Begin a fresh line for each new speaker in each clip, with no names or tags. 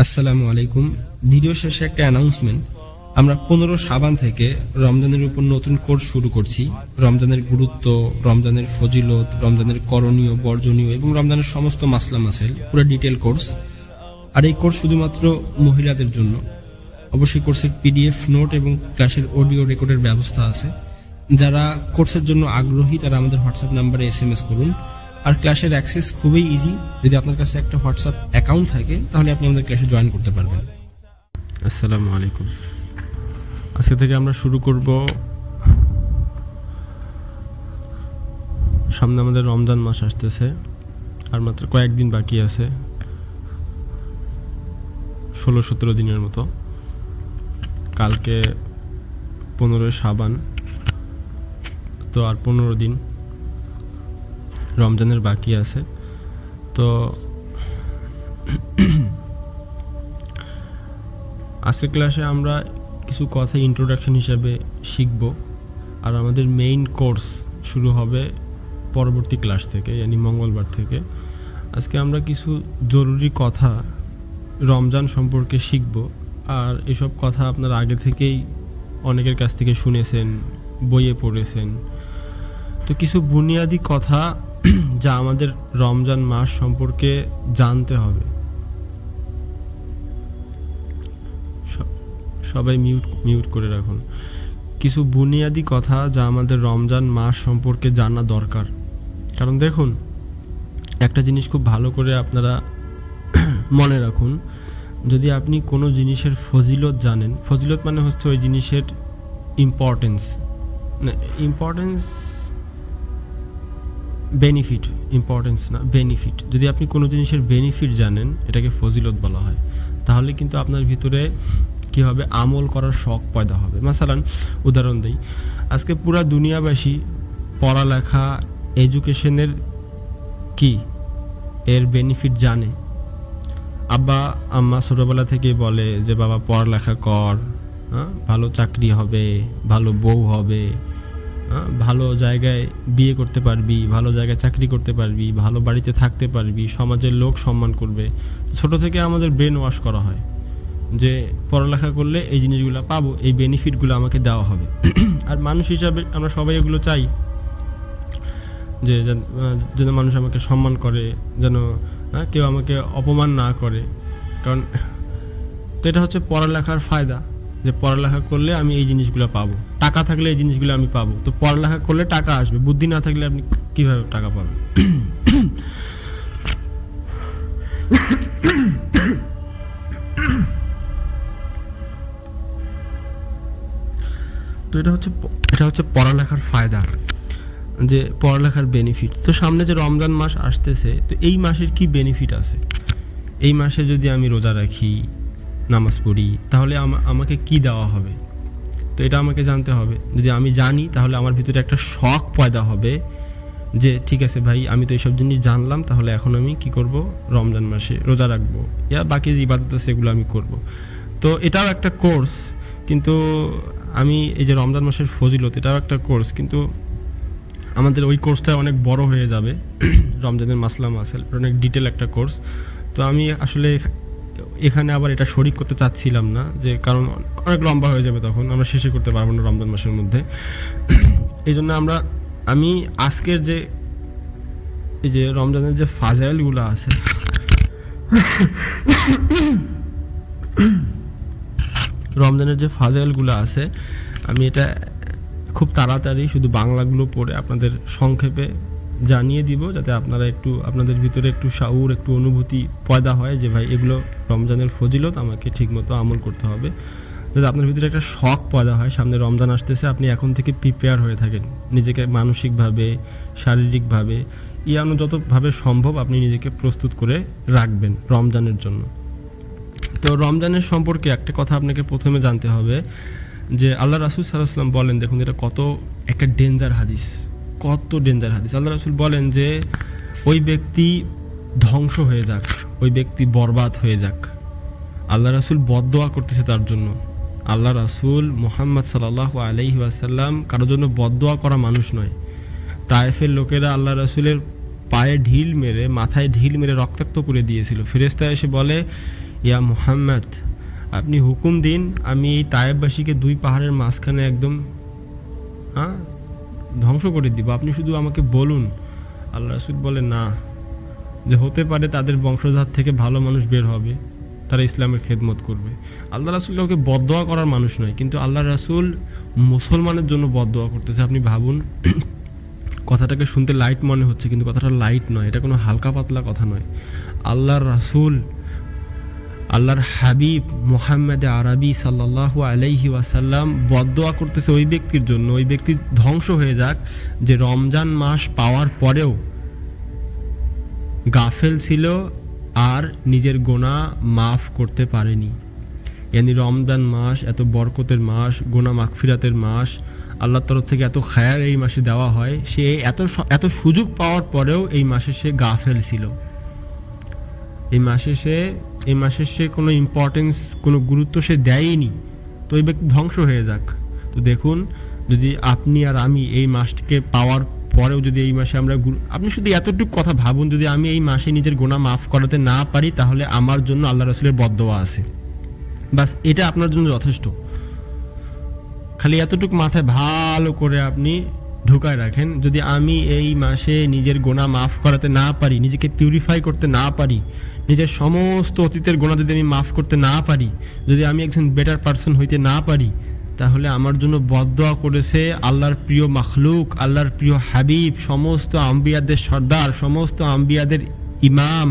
আসসালামু আলাইকুম। ভিডিও শেষে একটা অ্যানাউন্সমেন্ট। আমরা 15 শাবান থেকে রমজানের উপর নতুন কোর্স শুরু করছি। রমজানের গুরুত্ব, রমজানের ফজিলত, রমজানের করণীয়, বর্জনীয় এবং রমজানের সমস্ত মাসলা মাসাইল, পুরো ডিটেল কোর্স। আর এই কোর্স শুধুমাত্র মহিলাদের জন্য। অবশ্যই কোর্সের পিডিএফ নোট এবং ক্লাসের অডিও রেকর্ডের ব্যবস্থা আছে। যারা কোর্সের জন্য আগ্রহী তারা আমাদের হোয়াটসঅ্যাপ নাম্বারে SMS করুন। আর ক্লাসের অ্যাক্সেস খুবই ইজি। যদি আপনার কাছে একটা হোয়াটসঅ্যাপ অ্যাকাউন্ট থাকে তাহলে আপনি আমাদের ক্লাসে জয়েন করতে পারবেন।
আসসালামু আলাইকুম। আজকে থেকে আমরা শুরু করব, সামনে আমাদের রমজান মাস আসতেছে, আর মাত্র কয়েকদিন বাকি আছে, 16-17 দিনের মতো। কালকে 15 শাবান, তো আর 15 দিন রমজানের বাকি আছে। তো আজকের ক্লাসে আমরা কিছু কথা ইন্ট্রোডাকশন হিসেবে শিখব, আর আমাদের মেইন কোর্স শুরু হবে পরবর্তী ক্লাস থেকে, মানে মঙ্গলবার থেকে। আজকে আমরা কিছু জরুরি কথা রমজান সম্পর্কে শিখব, আর এসব কথা আপনারা আগে থেকেই অনেকের কাছ থেকে শুনেছেন, বইয়ে পড়েছেন। তো কিছু বুনিয়াদি কথা যা আমাদের রমজান মাস সম্পর্কে জানতে হবে। সবাই মিউট করে রাখুন। কিছু বুনিয়াদি কথা যা আমাদের রমজান মাস সম্পর্কে জানা দরকার। কারণ দেখুন, একটা জিনিস খুব ভালো করে আপনারা মনে রাখুন, যদি আপনি কোনো জিনিসের ফজিলত জানেন, ফজিলত মানে হচ্ছে ওই জিনিসের ইম্পর্টেন্স, বেনিফিট, ইম্পর্টেন্স না বেনিফিট। যদি আপনি কোনো জিনিসের বেনিফিট জানেন, এটাকে ফজিলত বলা হয়। তাহলে কিন্তু আপনার ভিতরে কি হবে, আমল করার শখ পয়দা হবে। মাসালান উদাহরণ দেই, আজকে পুরা দুনিয়াবাসী পড়ালেখা, এডুকেশনের কি এর বেনিফিট জানে। আব্বা আম্মা ছোটবেলা থেকে বলে যে বাবা পড়ালেখা কর, ভালো চাকরি হবে, ভালো বউ হবে, ভালো জায়গায় বিয়ে করতে পারবি, ভালো জায়গায় চাকরি করতে পারবি, ভালো বাড়িতে থাকতে পারবি, সমাজের লোক সম্মান করবে। ছোট থেকে আমাদের ব্রেন ওয়াশ করা হয় যে পড়ালেখা করলে এই জিনিসগুলো পাবো, এই বেনিফিটগুলো আমাকে দেওয়া হবে। আর মানুষ হিসাবে আমরা সবাই এগুলো চাই, যে যেন মানুষ আমাকে সম্মান করে, যেন কেউ আমাকে অপমান না করে। কারণ তো এটা হচ্ছে পড়ালেখার ফায়দা, যে পড়ালেখা করলে আমি এই জিনিসগুলো পাবো, টাকা থাকলে এই জিনিসগুলো আমি পাবো। তো পড়ালেখা করলে টাকা আসবে, বুদ্ধি না থাকলে আপনি কিভাবে টাকা পাবেন? তো এটা হচ্ছে পড়ালেখার ফায়দা, যে পড়ালেখার বেনিফিট। তো সামনে যে রমজান মাস আসতেছে, তো এই মাসের কি বেনিফিট আছে? এই মাসে যদি আমি রোজা রাখি, নামাজ পড়ি, তাহলে আমাকে কি দেওয়া হবে? তো এটা আমাকে জানতে হবে। যদি আমি জানি, তাহলে আমার ভিতরে একটা শখ পয়দা হবে যে ঠিক আছে ভাই, আমি তো এইসব জিনিস জানলাম, তাহলে এখন আমি কি করব, রমজান মাসে রোজা রাখবো, ইয়া বাকি যে ইবাদত আছে সেগুলো আমি করব। তো এটাও একটা কোর্স, কিন্তু আমি এই যে রমজান মাসের ফজিলত, এটাও একটা কোর্স, কিন্তু আমাদের ওই কোর্সটা অনেক বড় হয়ে যাবে। রমজানের মাসলা মাসাইল অনেক ডিটেল একটা কোর্স। তো আমি আসলে এখানে আবার এটা শরিক করতে চাচ্ছিলাম না, যে কারণ অনেক লম্বা হয়ে যাবে, তখন আমরা শেষে করতে পারবো না রমজান মাসের মধ্যে। এই জন্য আমি আজকের যে এই যে রমজানের যে ফাজাইলগুলো আছে, রমজানের যে ফাজাইলগুলো আছে, আমি এটা খুব তাড়াতাড়ি শুধু বাংলাগুলো পড়ে আপনাদের সংক্ষেপে জানিয়ে দিব, যাতে আপনারা একটু আপনাদের ভিতরে একটু শাউর, একটু অনুভূতি পয়দা হয় যে ভাই এগুলো রমজানের ফজিলত, আমাকে ঠিকমতো আমল করতে হবে। যাতে আপনার ভিতরে একটা শখ পয়দা হয়, সামনে রমজান আসতেছে, আপনি এখন থেকে প্রিপেয়ার হয়ে থাকেন, নিজেকে মানসিকভাবে, শারীরিকভাবে, যতভাবে সম্ভব আপনি নিজেকে প্রস্তুত করে রাখবেন রমজানের জন্য। তো রমজানের সম্পর্কে একটা কথা আপনাকে প্রথমে জানতে হবে, যে আল্লাহ রাসূল সাল্লাল্লাহু আলাইহি ওয়াসাল্লাম বলেন, দেখুন এটা কত একটা ডেঞ্জার হাদিস, কত ডেঞ্জার হাদিস। আল্লাহ রাসূল বলেন যে ওই ব্যক্তি ধ্বংস হয়ে যাক, ওই ব্যক্তি বরবাদ হয়ে যাক। আল্লাহ রাসূল বদদোয়া করতেছে তার জন্য। আল্লাহ রাসূল মুহাম্মদ সাল্লাল্লাহু আলাইহি ওয়াসাল্লাম কারোর জন্য বদদোয়া করা মানুষ নয়। তায়েফের লোকেরা আল্লাহ রাসূলের পায়ে ঢিল মেরে, মাথায় ঢিল মেরে রক্তাক্ত করে দিয়েছিল। ফেরেশতা এসে বলে, ইয়া মুহাম্মদ, আপনি হুকুম দিন, আমি এই তায়েববাসীকে 2 পাহাড়ের মাঝখানে একদম ধ্বংস করে দিব, আপনি শুধু আমাকে বলুন। আল্লাহ রাসূল বলে না, যে হতে পারে তাদের বংশধর থেকে ভালো মানুষ বের হবে, তারা ইসলামের খেদমত করবে। আল্লাহ রাসূল ওকে বদদোয়া করার মানুষ নয়, কিন্তু আল্লাহ রাসূল মুসলমানের জন্য বদদোয়া করতেছে। আপনি ভাবুন, কথাটাকে শুনতে লাইট মনে হচ্ছে, কিন্তু কথাটা লাইট নয়, এটা কোনো হালকা পাতলা কথা নয়। আল্লাহর রাসূল, আল্লাহর হাবিব মুহাম্মদ আরবি সাল্লাল্লাহু আলাইহি ওয়াসাল্লাম বদদোয়া করতেছে ওই ব্যক্তির জন্য, ওই ব্যক্তি ধ্বংস হয়ে যাক যে রমজান মাস পাওয়ার পরেও গাফেল ছিল আর নিজের গুনাহ মাফ করতে পারেনি। यानी রমজান মাস এত বরকতের মাস, গুনাহ মাগফিরাতের মাস, আল্লাহর তরফ থেকে এত খায়ের এই মাসে দেওয়া হয়, সে এত সুযোগ পাওয়ার পরেও এই মাসে সে গাফেল ছিল। এই মাসে সে কোনো ইম্পর্টেন্স, কোনো গুরুত্ব সে দেয়নি, তো এই ব্যক্তি ধ্বংস হয়ে যাক। তো দেখুন, যদি আপনি আর আমি এই মাসটিকে পাওয়ার পরেও যদি এই মাসে আমরা, আপনি শুধু এতটুকু কথা ভাবুন, যদি আমি এই মাসে নিজের গুনাহ মাফ করাতে না পারি, তাহলে আমার জন্য আল্লাহ রাসূলের বদদোয়া আছে। বাস এটা আপনার জন্য যথেষ্ট। খালি এতটুকু মাথায় ভালো করে আপনি ঢুকায় রাখেন, যদি আমি এই মাসে নিজের গুনাহ মাফ করাতে না পারি, নিজেকে পিউরিফাই করতে না পারি, নিজের সমস্ত অতীতের গুনাহ যদি আমি মাফ করতে না পারি, যদি আমি একজন বেটার পারসন হইতে না পারি, তাহলে আমার জন্য বদদোয়া করেছে আল্লাহর প্রিয় মাখলুক, আল্লাহর প্রিয় হাবিব, সমস্ত আম্বিয়াদের সর্দার, সমস্ত আম্বিয়াদের ইমাম,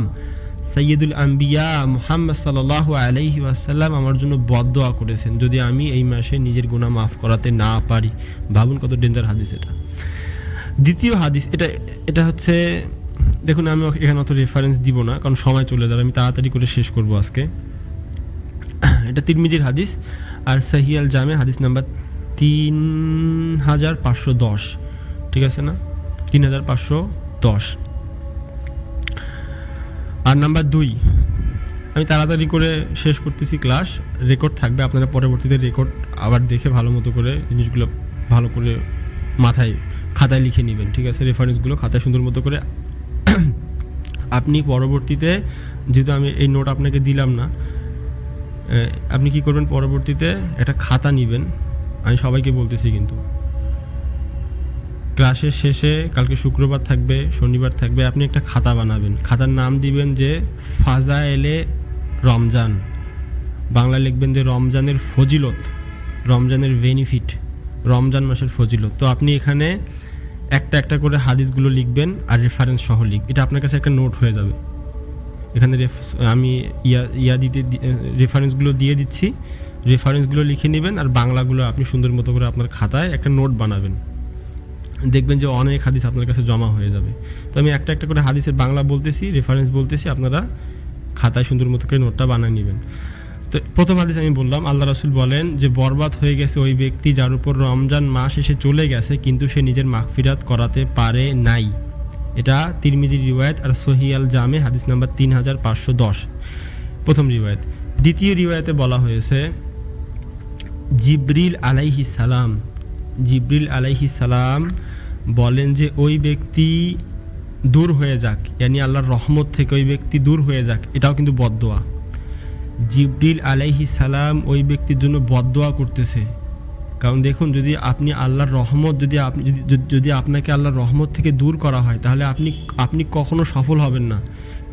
সাইয়্যিদুল আম্বিয়া মুহাম্মদ সাল্লাল্লাহু আলাইহি ওয়াসাল্লাম আমার জন্য বদদোয়া করেছেন, যদি আমি এই মাসে নিজের গুনাহ মাফ করাতে না পারি। ভাবুন কত ডেঞ্জার হাদিস এটা। দ্বিতীয় হাদিস, এটা হচ্ছে, দেখুন আমি এখানে অত রেফারেন্স দিব না, কারণ সময় চলে যাবে, আমি তাড়াতাড়ি করে শেষ করব আজকে। এটা তিরমিজির হাদিস, আর সহিহ আল জামে হাদিস নাম্বার 3510, ঠিক আছে না? 3510। আর নাম্বার 2, আমি তাড়াতাড়ি করে শেষ করতেছি ক্লাস, রেকর্ড থাকবে, আপনারা পরবর্তীতে রেকর্ড আবার দেখে ভালো মতো করে জিনিসগুলো ভালো করে মাথায় খাতায় লিখে নেবেন, ঠিক আছে? রেফারেন্সগুলো খাতায় সুন্দর মতো করে আপনি পরবর্তীতে, যেহেতু আমি এই নোট আপনাকে দিলাম না, আপনি কি করবেন, পরবর্তীতে একটা খাতা নেবেন। আমি সবাইকে বলতেছি, কিন্তু ক্লাসের শেষে, কালকে শুক্রবার থাকবে, শনিবার থাকবে, আপনি একটা খাতা বানাবেন, খাতার নাম দিবেন যে ফাজায়েলে রমজান, বাংলা লিখবেন যে রমজানের ফজিলত, রমজানের বেনিফিট, রমজান মাসের ফজিলত। তো আপনি এখানে একটা একটা করে হাদিসগুলো লিখবেন আর রেফারেন্স সহ এটা আপনার কাছে একটা নোট হয়ে যাবে। এখানে আমি রেফারেন্সগুলো দিয়ে দিচ্ছি, রেফারেন্সগুলো লিখে নেবেন, আর বাংলাগুলো আপনি সুন্দর মতো করে আপনার খাতায় একটা নোট বানাবেন। দেখবেন যে অনেক হাদিস আপনার কাছে জমা হয়ে যাবে। তো আমি একটা একটা করে হাদিসের বাংলা বলতেছি, রেফারেন্স বলতেছি, আপনারা খাতায় সুন্দর মতো করে নোটটা বানিয়ে নেবেন। তো প্রথম হাদিস আমি বললাম, আল্লাহ রাসূল বলেন যে বরবাদ হয়ে গেছে ওই ব্যক্তি যার উপর রমজান মাস এসে চলে গেছে কিন্তু সে নিজের মাগফিরাত করাতে পারে নাই। এটা তিরমিজির রিওয়ায়াত, আর সহিহ আল জামে হাদিস নাম্বার 3510, প্রথম রিওয়ায়াত। দ্বিতীয় রিওয়ায়াতে বলা হয়েছে জিবরিল আলাইহিস সালাম বলেন যে ওই ব্যক্তি দূর হয়ে যাক, यानी আল্লাহর রহমত থেকে ওই ব্যক্তি দূর হয়ে যাক, এটাও কিন্তু বদদোয়া। জিবরিল আলাইহিস সালাম ওই ব্যক্তির জন্য বদদোয়া করতেছে, কারণ দেখুন, যদি আপনি আল্লাহর রহমত, যদি আপনাকে আল্লাহর রহমত থেকে দূর করা হয়, তাহলে আপনি কখনো সফল হবেন না।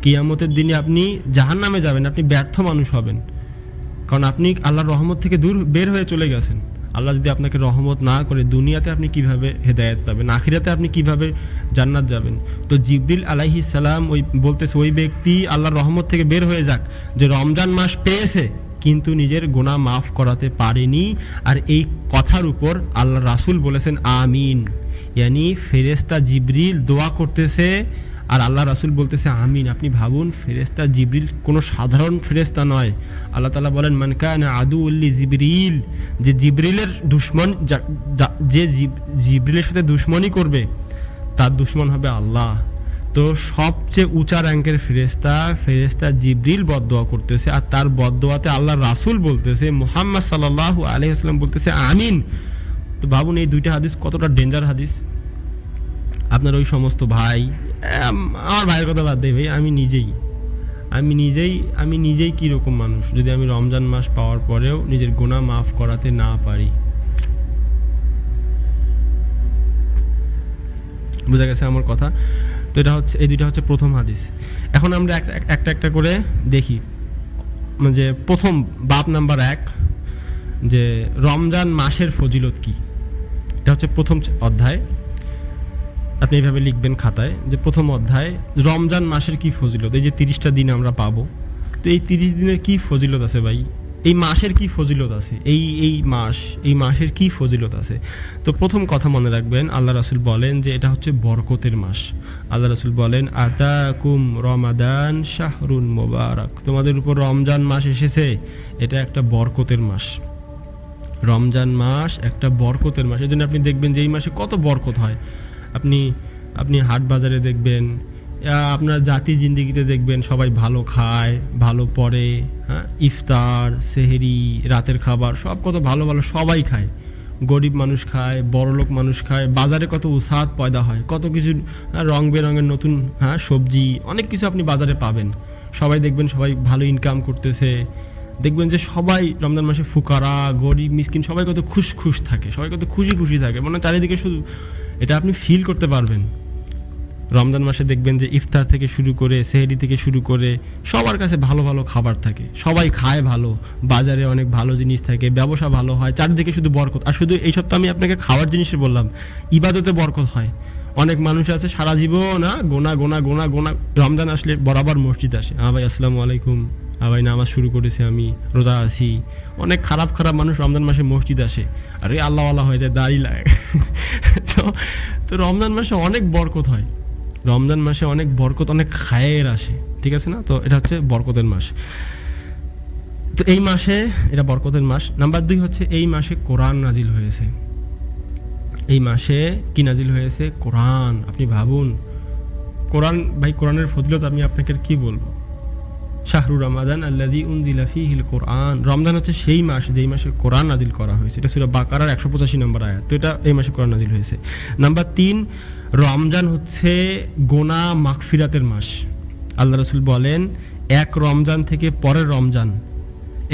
কিয়ামতের দিনে আপনি জাহান্নামে যাবেন, আপনি ব্যর্থ মানুষ হবেন, কারণ আপনি আল্লাহর রহমত থেকে বের হয়ে চলে গেছেন। আল্লাহ যদি আপনাকে রহমত না করে, দুনিয়াতে আপনি কিভাবে হেদায়েত পাবেন, আখিরাতে আপনি কিভাবে জান্নাত যাবেন? তো জিবরিল আলাইহিস সালাম বলতেছে ওই ব্যক্তি আল্লাহর রহমত থেকে বের হয়ে যাক, যে রমজান মাস পেয়েছে কিন্তু নিজের গুনাহ মাফ করাতে পারেনি। আর এই কথার উপর আল্লাহ রাসূল বলেছেন আমিন, यानी ফেরেশতা জিবরিল দোয়া করতেছে আর আল্লাহ রাসূল বলতেছে আমিন। আপনি ভাবুন, ফেরেশতা জিবরিল কোনো সাধারণ ফেরেশতা নয়। আল্লাহ তাআলা বলেন মান কানা আদুউল্লি জিবরিল, যে জিবরিলের দুশমন, যে জিবরিলের সাথে দুশমনি করবে তার দুশমন হবে আল্লাহ। তো সবচেয়ে উঁচা র‍্যাঙ্কের ফেরেশতা জিবরিল বদদোয়া করতেছে, আর তার বদদোয়াতে আল্লাহর রাসূল বলতেছে, মুহাম্মদ সাল্লাল্লাহু আলাইহি ওয়াসাল্লাম বলতেছে আমিন। তো ভাবুন এই দুইটা হাদিস কতটা ডেঞ্জার হাদিস। আপনার ওই সমস্ত ভাই, আমার ভাইয়ের কথা বাদ দেই ভাই, আমি নিজেই আমি নিজেই কি রকম মানুষ যদি আমি রমজান মাস পাওয়ার পরেও নিজের গুনাহ মাফ করাতে না পারি। বুঝা গেছে আমার কথা? তো এটা হচ্ছে, এই দুইটা হচ্ছে প্রথম হাদিস। এখন আমরা একটা একটা করে দেখি। যে প্রথম বাব নাম্বার 1, যে রমজান মাসের ফজিলত কি। এটা হচ্ছে প্রথম অধ্যায়। আপনি এইভাবে লিখবেন খাতায় যে প্রথম অধ্যায় রমজান মাসের কি ফজিলত। এই যে 30টা দিন আমরা পাবো, তো এই 30 দিনের কি ফজিলত আছে ভাই, এই মাসের কি ফজিলত আছে, এই মাসের কি ফজিলত আছে। তো প্রথম কথা মনে রাখবেন, আল্লাহ রাসূল বলেন যে এটা হচ্ছে বরকতের মাস। আল্লাহ রাসূল বলেন আতাকুম রমাদান শাহরুন মুবারাক, তোমাদের উপর রমজান মাস এসেছে, এটা একটা বরকতের মাস। রমজান মাস একটা বরকতের মাস। এই জন্য আপনি দেখবেন যে এই মাসে কত বরকত হয়। আপনি হাট বাজারে দেখবেন, আপনার জাতি জিন্দেগিতে দেখবেন সবাই ভালো খায়, ভালো পড়ে, হ্যাঁ, ইফতার, সেহরি, রাতের খাবার সব কত ভালো ভালো সবাই খায়। গরিব মানুষ খায়, বড়লোক মানুষ খায়, বাজারে কত উৎসাহ পয়দা হয়, কত কিছু রং বেরঙের নতুন সবজি, অনেক কিছু আপনি বাজারে পাবেন। সবাই দেখবেন সবাই ভালো ইনকাম করতেছে। দেখবেন যে সবাই রমজান মাসে ফুকারা, গরিব, মিসকিন সবাই কত খুশ থাকে, সবাই কত খুশি থাকে, মানে চারিদিকে শুধু এটা আপনি ফিল করতে পারবেন। রমজান মাসে দেখবেন যে ইফতার থেকে শুরু করে, সেহরি থেকে শুরু করে সবার কাছে ভালো ভালো খাবার থাকে, সবাই খায় ভালো, বাজারে অনেক ভালো জিনিস থাকে, ব্যবসা ভালো হয়, চারিদিকে শুধু বরকত। আর শুধু এইসব তো আমি আপনাকে খাওয়ার জিনিসে বললাম, ইবাদতে বরকত হয়। অনেক মানুষ আছে সারা জীবন গোনা রমজান আসলে বরাবর মসজিদ আসে, ভাই আসসালামু আলাইকুম, ভাই নামাজ শুরু করেছি, আমি রোজা আছি। অনেক খারাপ মানুষ রমজান মাসে মসজিদ আসে, আরে আল্লাহ হয়ে যায়, দাড়ি লাগে। তো রমজান মাসে অনেক বরকত হয়, রমজান মাসে অনেক বরকত, অনেক খায়ের আসে, ঠিক আছে না? তো এটা হচ্ছে বরকতের মাস। তো এই মাসে এটা বরকতের মাস। নাম্বার 2 হচ্ছে এই মাসে কোরআন নাজিল হয়েছে। এই মাসে কি নাজিল হয়েছে? কোরআন। আপনি ভাবুন, কোরআন, ভাই কোরআনের ফজিলত আমি আপনাকে কি বলবো। শাহরু রমাদান আল্লাযী উনজিলা ফীহিল কোরআন, রমজান হচ্ছে সেই মাস যেই মাসে কোরআন নাজিল করা হয়েছে। এটা সূরা বাকারার 185 নম্বর আয়াত। তো এটা এই মাসে কোরআন নাজিল হয়েছে। নাম্বার 3, রমজান হচ্ছে গুনাহ মাগফিরাতের মাস। আল্লাহ রাসূল বলেন এক রমজান থেকে পরের রমজান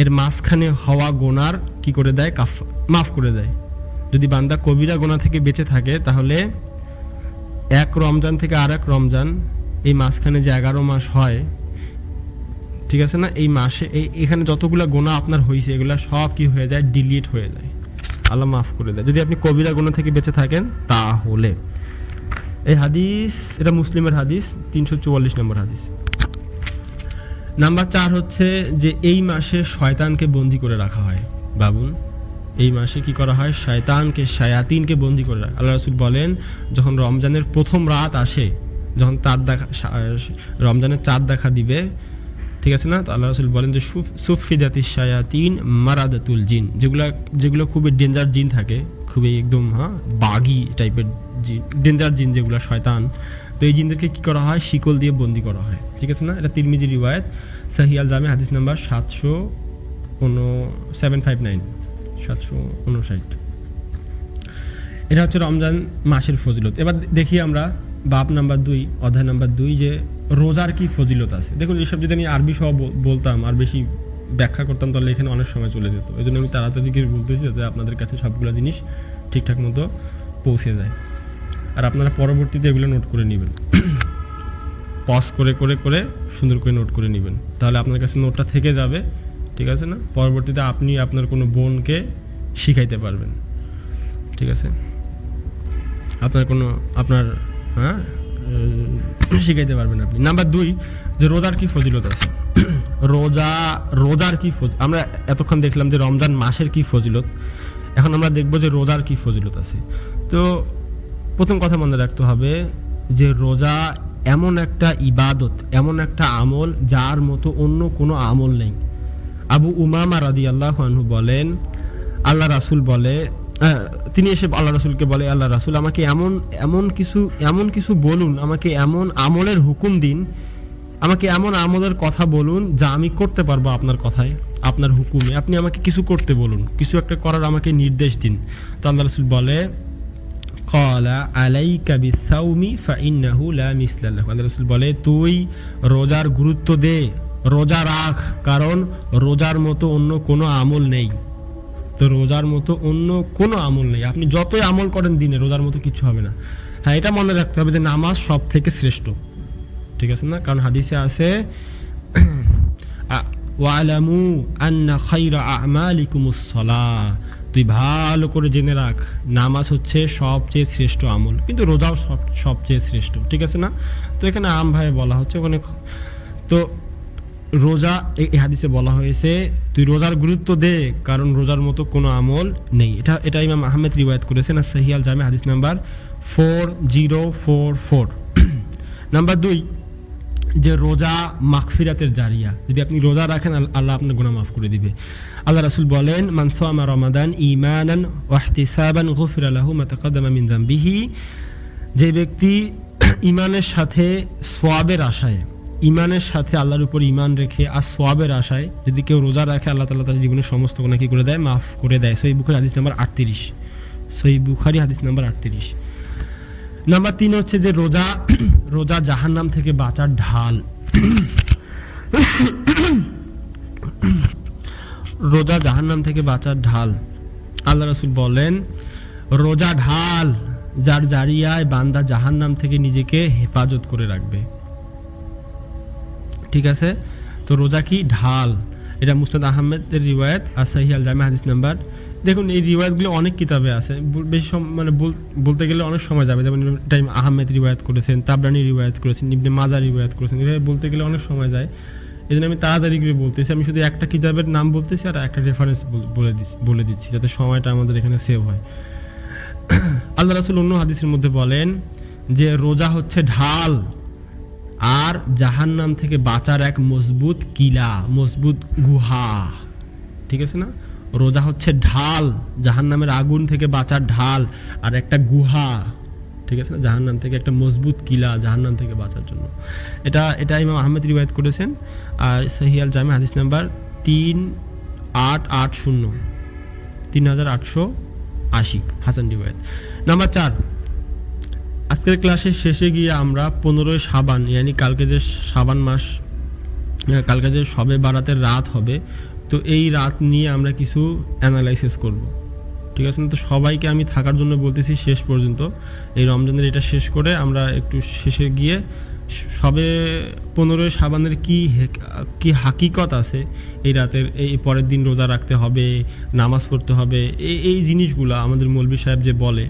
এর মাঝখানে হওয়া গুনার কি করে দেয়? মাফ করে দেয়। যদি বান্দা কবিরা গুনাহ থেকে বেঁচে থাকে তাহলে এক রমজান থেকে আরেক রমজান, এই মাঝখানে যে 11 মাস হয়, ঠিক আছে না, এই মাসে এখানে যতগুলা গুনাহ আপনার হয়েছে এগুলা সব কি হয়ে যায়? ডিলিট হয়ে যায়, আল্লাহ মাফ করে দেয়, যদি আপনি কবিরা গুনাহ থেকে বেঁচে থাকেন তাহলে। এই হাদিস, এটা মুসলিমের হাদিস, 344 নম্বর হাদিস। নাম্বার 4 হচ্ছে যে এই মাসে শয়তানকে বন্দী করে রাখা হয়। বাবুন, এই মাসে কি করা হয়? শায়াতিনকে বন্দী করে রাখা। আল্লাহ রাসূল বলেন যখন রমজানের প্রথম রাত আসে, যখন রমজানের চাঁদ দেখা দিবে, ঠিক আছে না, তো আল্লাহ রাসূল বলেন যে সুফিদাতিশ শায়াতিন মারাদাতুল জিন, যেগুলো খুবই ডেঞ্জার জিন থাকে, খুবই একদম বাগি টাইপের ডেঞ্জার জিন, যেগুলো শয়তান, তো এই জিনদেরকে কি করা হয়? শিকল দিয়ে বন্দী করা হয়, ঠিক আছে না। এটা তিরমিজি রিওয়ায়াত, সহিহ আল জামি হাদিস নাম্বার 759। এটা হচ্ছে রমজান মাসের ফজিলত। এবার দেখি আমরা বাব নাম্বার 2, অধ্যায় নাম্বার 2, যে রোজার কি ফজিলত আছে। দেখুন, এইসব যদি আমি আরবি সহ বলতাম আর বেশি ব্যাখ্যা করতাম তাহলে এখানে অনেক সময় চলে যেত। এই জন্য আমি তাড়াতাড়ি করে বলতেছি যাতে আপনাদের কাছে সবগুলো জিনিস ঠিকঠাক মতো পৌঁছে যায়, আর আপনারা পরবর্তীতে এগুলো নোট করে নেবেন, পজ করে করে করে সুন্দর করে নোট করে নেবেন, তাহলে আপনার কাছে নোটটা থেকে যাবে, ঠিক আছে না। পরবর্তীতে আপনি আপনার কোনো বোনকে শিখাইতে পারবেন, ঠিক আছে, আপনার শিখাইতে পারবেন আপনি। নাম্বার 2, যে রোজার কি ফজিলত আছে। রোজার কি ফজিলত, আমরা এতক্ষণ দেখলাম যে রমজান মাসের কি ফজিলত, এখন আমরা দেখব যে রোজার কি ফজিলত আছে। তো প্রথম কথা মনে রাখতে হবে যে রোজা এমন একটা ইবাদত, এমন একটা আমল যার মতো অন্য কোনো আমল নেই। আবু উমামা রাদিয়াল্লাহু আনহু বলেন, আল্লাহ রাসূল বলে, তিনি এসে আল্লাহ রাসূলকে বলে, আল্লাহ রাসূল আমাকে এমন কিছু বলুন, আমাকে এমন আমলের হুকুম দিন, আমাকে এমন আমলের কথা বলুন যা আমি করতে পারবো আপনার কথায়, আপনার হুকুমে, আপনি আমাকে কিছু করতে বলুন, কিছু একটা করার আমাকে নির্দেশ দিন। তো আল্লাহ রাসূল বলে, ক্বালা আলাইকা বিসাউমি ফাইন্নাহু লা মিসলা লাহু, আল্লাহ রাসূল বলে তুই রোজার গুরুত্ব দে, রোজা রাখ, কারণ রোজার মতো অন্য কোনো আমল নেই। তো রোজার মতো অন্য কোনো আমল নেই, আপনি যতই আমল করেন দিনে রোজার মতো কিছু হবে না। হ্যাঁ, এটা মনে রাখতে হবে যে নামাজ সব থেকে শ্রেষ্ঠ, ঠিক আছে না? কারণ হাদিসে আছে ওয়ালামু আন্না খায়রা আ'মালিকুমুস সালাহ, তুই ভালো করে জেনে রাখ নামাজ হচ্ছে সবচেয়ে শ্রেষ্ঠ আমল, কিন্তু রোজাও সবচেয়ে শ্রেষ্ঠ, ঠিক আছে না? তো এখানে আম ভাই বলা হচ্ছে ওখানে, তো রোজা এই হাদিসে বলা হয়েছে তুই রোজার গুরুত্ব দে, কারণ রোজার মতো কোনো আমল নেই। এটা ইমাম আহমেদ রিওয়ায়াত করেছেন আর সহিহ আল জামি হাদিস নাম্বার 4044। নাম্বার 2, যে রোজা মাগফিরাতের জারিয়া, যদি আপনি রোজা রাখেন আল্লাহ আপনার গুনাহ মাফ করে দিবে। আল্লাহ রাসূল বলেন মান সামা রমাদান ঈমানান ওয়া ইহতিসাবান গুফিরা লাহু মা তাকাদ্দামা মিন যামবিহি, যে ব্যক্তি ঈমানের সাথে সওয়াবের আশায়, ঈমানের সাথে আল্লাহর উপর ঈমান রেখে আর সওয়াবের আশায় যদি কেউ রোজা রাখে, আল্লাহ তাআলা তার জীবনের সমস্ত গুনাহ কি করে দেয়? মাফ করে দেয়। সহিহ বুখারী হাদিস নাম্বার 38, সহিহ বুখারী হাদিস নাম্বার 38। নাম্বার 3 হচ্ছে যে রোজা জাহান্নাম থেকে বাঁচার ঢাল। রোজা জাহান্নাম থেকে বাঁচার ঢাল। আল্লাহ রাসূল বলেন রোজা ঢাল যার জারিয়ায় বান্দা জাহান্নাম থেকে নিজেকে হেফাজত করে রাখবে, ঠিক আছে? তো রোজা কি ঢাল, এটা মুসনাদ আহমেদের রিওয়ায়াত আর সহিহ আল জামি হাদিস নাম্বার। দেখুন এই রিওয়ায়াতগুলো অনেক কিতাবে আছে, বেশি মানে বলতে গেলে অনেক সময় যাবে, যেমন টাইম আহমেদ রিওয়ায়াত করেছেন, তাবরানি রিওয়ায়াত করেছেন, ইবনে মাজাহ রিওয়ায়াত করেছেন, এভাবে বলতে গেলে অনেক সময় যায়। এই জন্য আমি তাড়াতাড়ি করে বলতেছি, আমি শুধু একটা কিতাবের নাম বলতেছি আর একটা রেফারেন্স বলে দিচ্ছি যাতে সময়টা আমাদের এখানে সেভ হয়। আল্লাহ রাসূল অন্য হাদিসের মধ্যে বলেন যে রোজা হচ্ছে ঢাল আর জাহান্নাম থেকে বাঁচার এক মজবুত কিলা, মজবুত গুহা, ঠিক আছে না? রোজা হচ্ছে ঢাল, জাহান্নামের আগুন থেকে বাঁচার ঢাল আর একটা গুহা, ঠিক আছে না? জাহান্নাম থেকে একটা মজবুত কিলা, জাহান্নাম থেকে বাঁচার জন্য। এটা ইমাম আহমেদ রিওয়ায়াত করেছেন আর সহিহ আল জামি হাদিস নাম্বার 3880, 3880 হাসান রিওয়ায়াত। নাম্বার 4, আজকের ক্লাসের শেষে গিয়ে আমরা 15 শাবান, ইয়ানি কালকে যে শাবান মাস, কালকে যে শবে বারাতের রাত হবে, তো এই রাত নিয়ে আমরা কিছু অ্যানালাইসিস করব, ঠিক আছে না? তো সবাইকে আমি থাকার জন্য বলতেছি শেষ পর্যন্ত, এই রমজানের এটা শেষ করে আমরা একটু শেষে গিয়ে সবে 15 শাবানের কি হাকিকত আছে, এই রাতের এই পরের দিন রোজা রাখতে হবে, নামাজ পড়তে হবে, এই জিনিসগুলো আমাদের মৌলভী সাহেব যে বলে,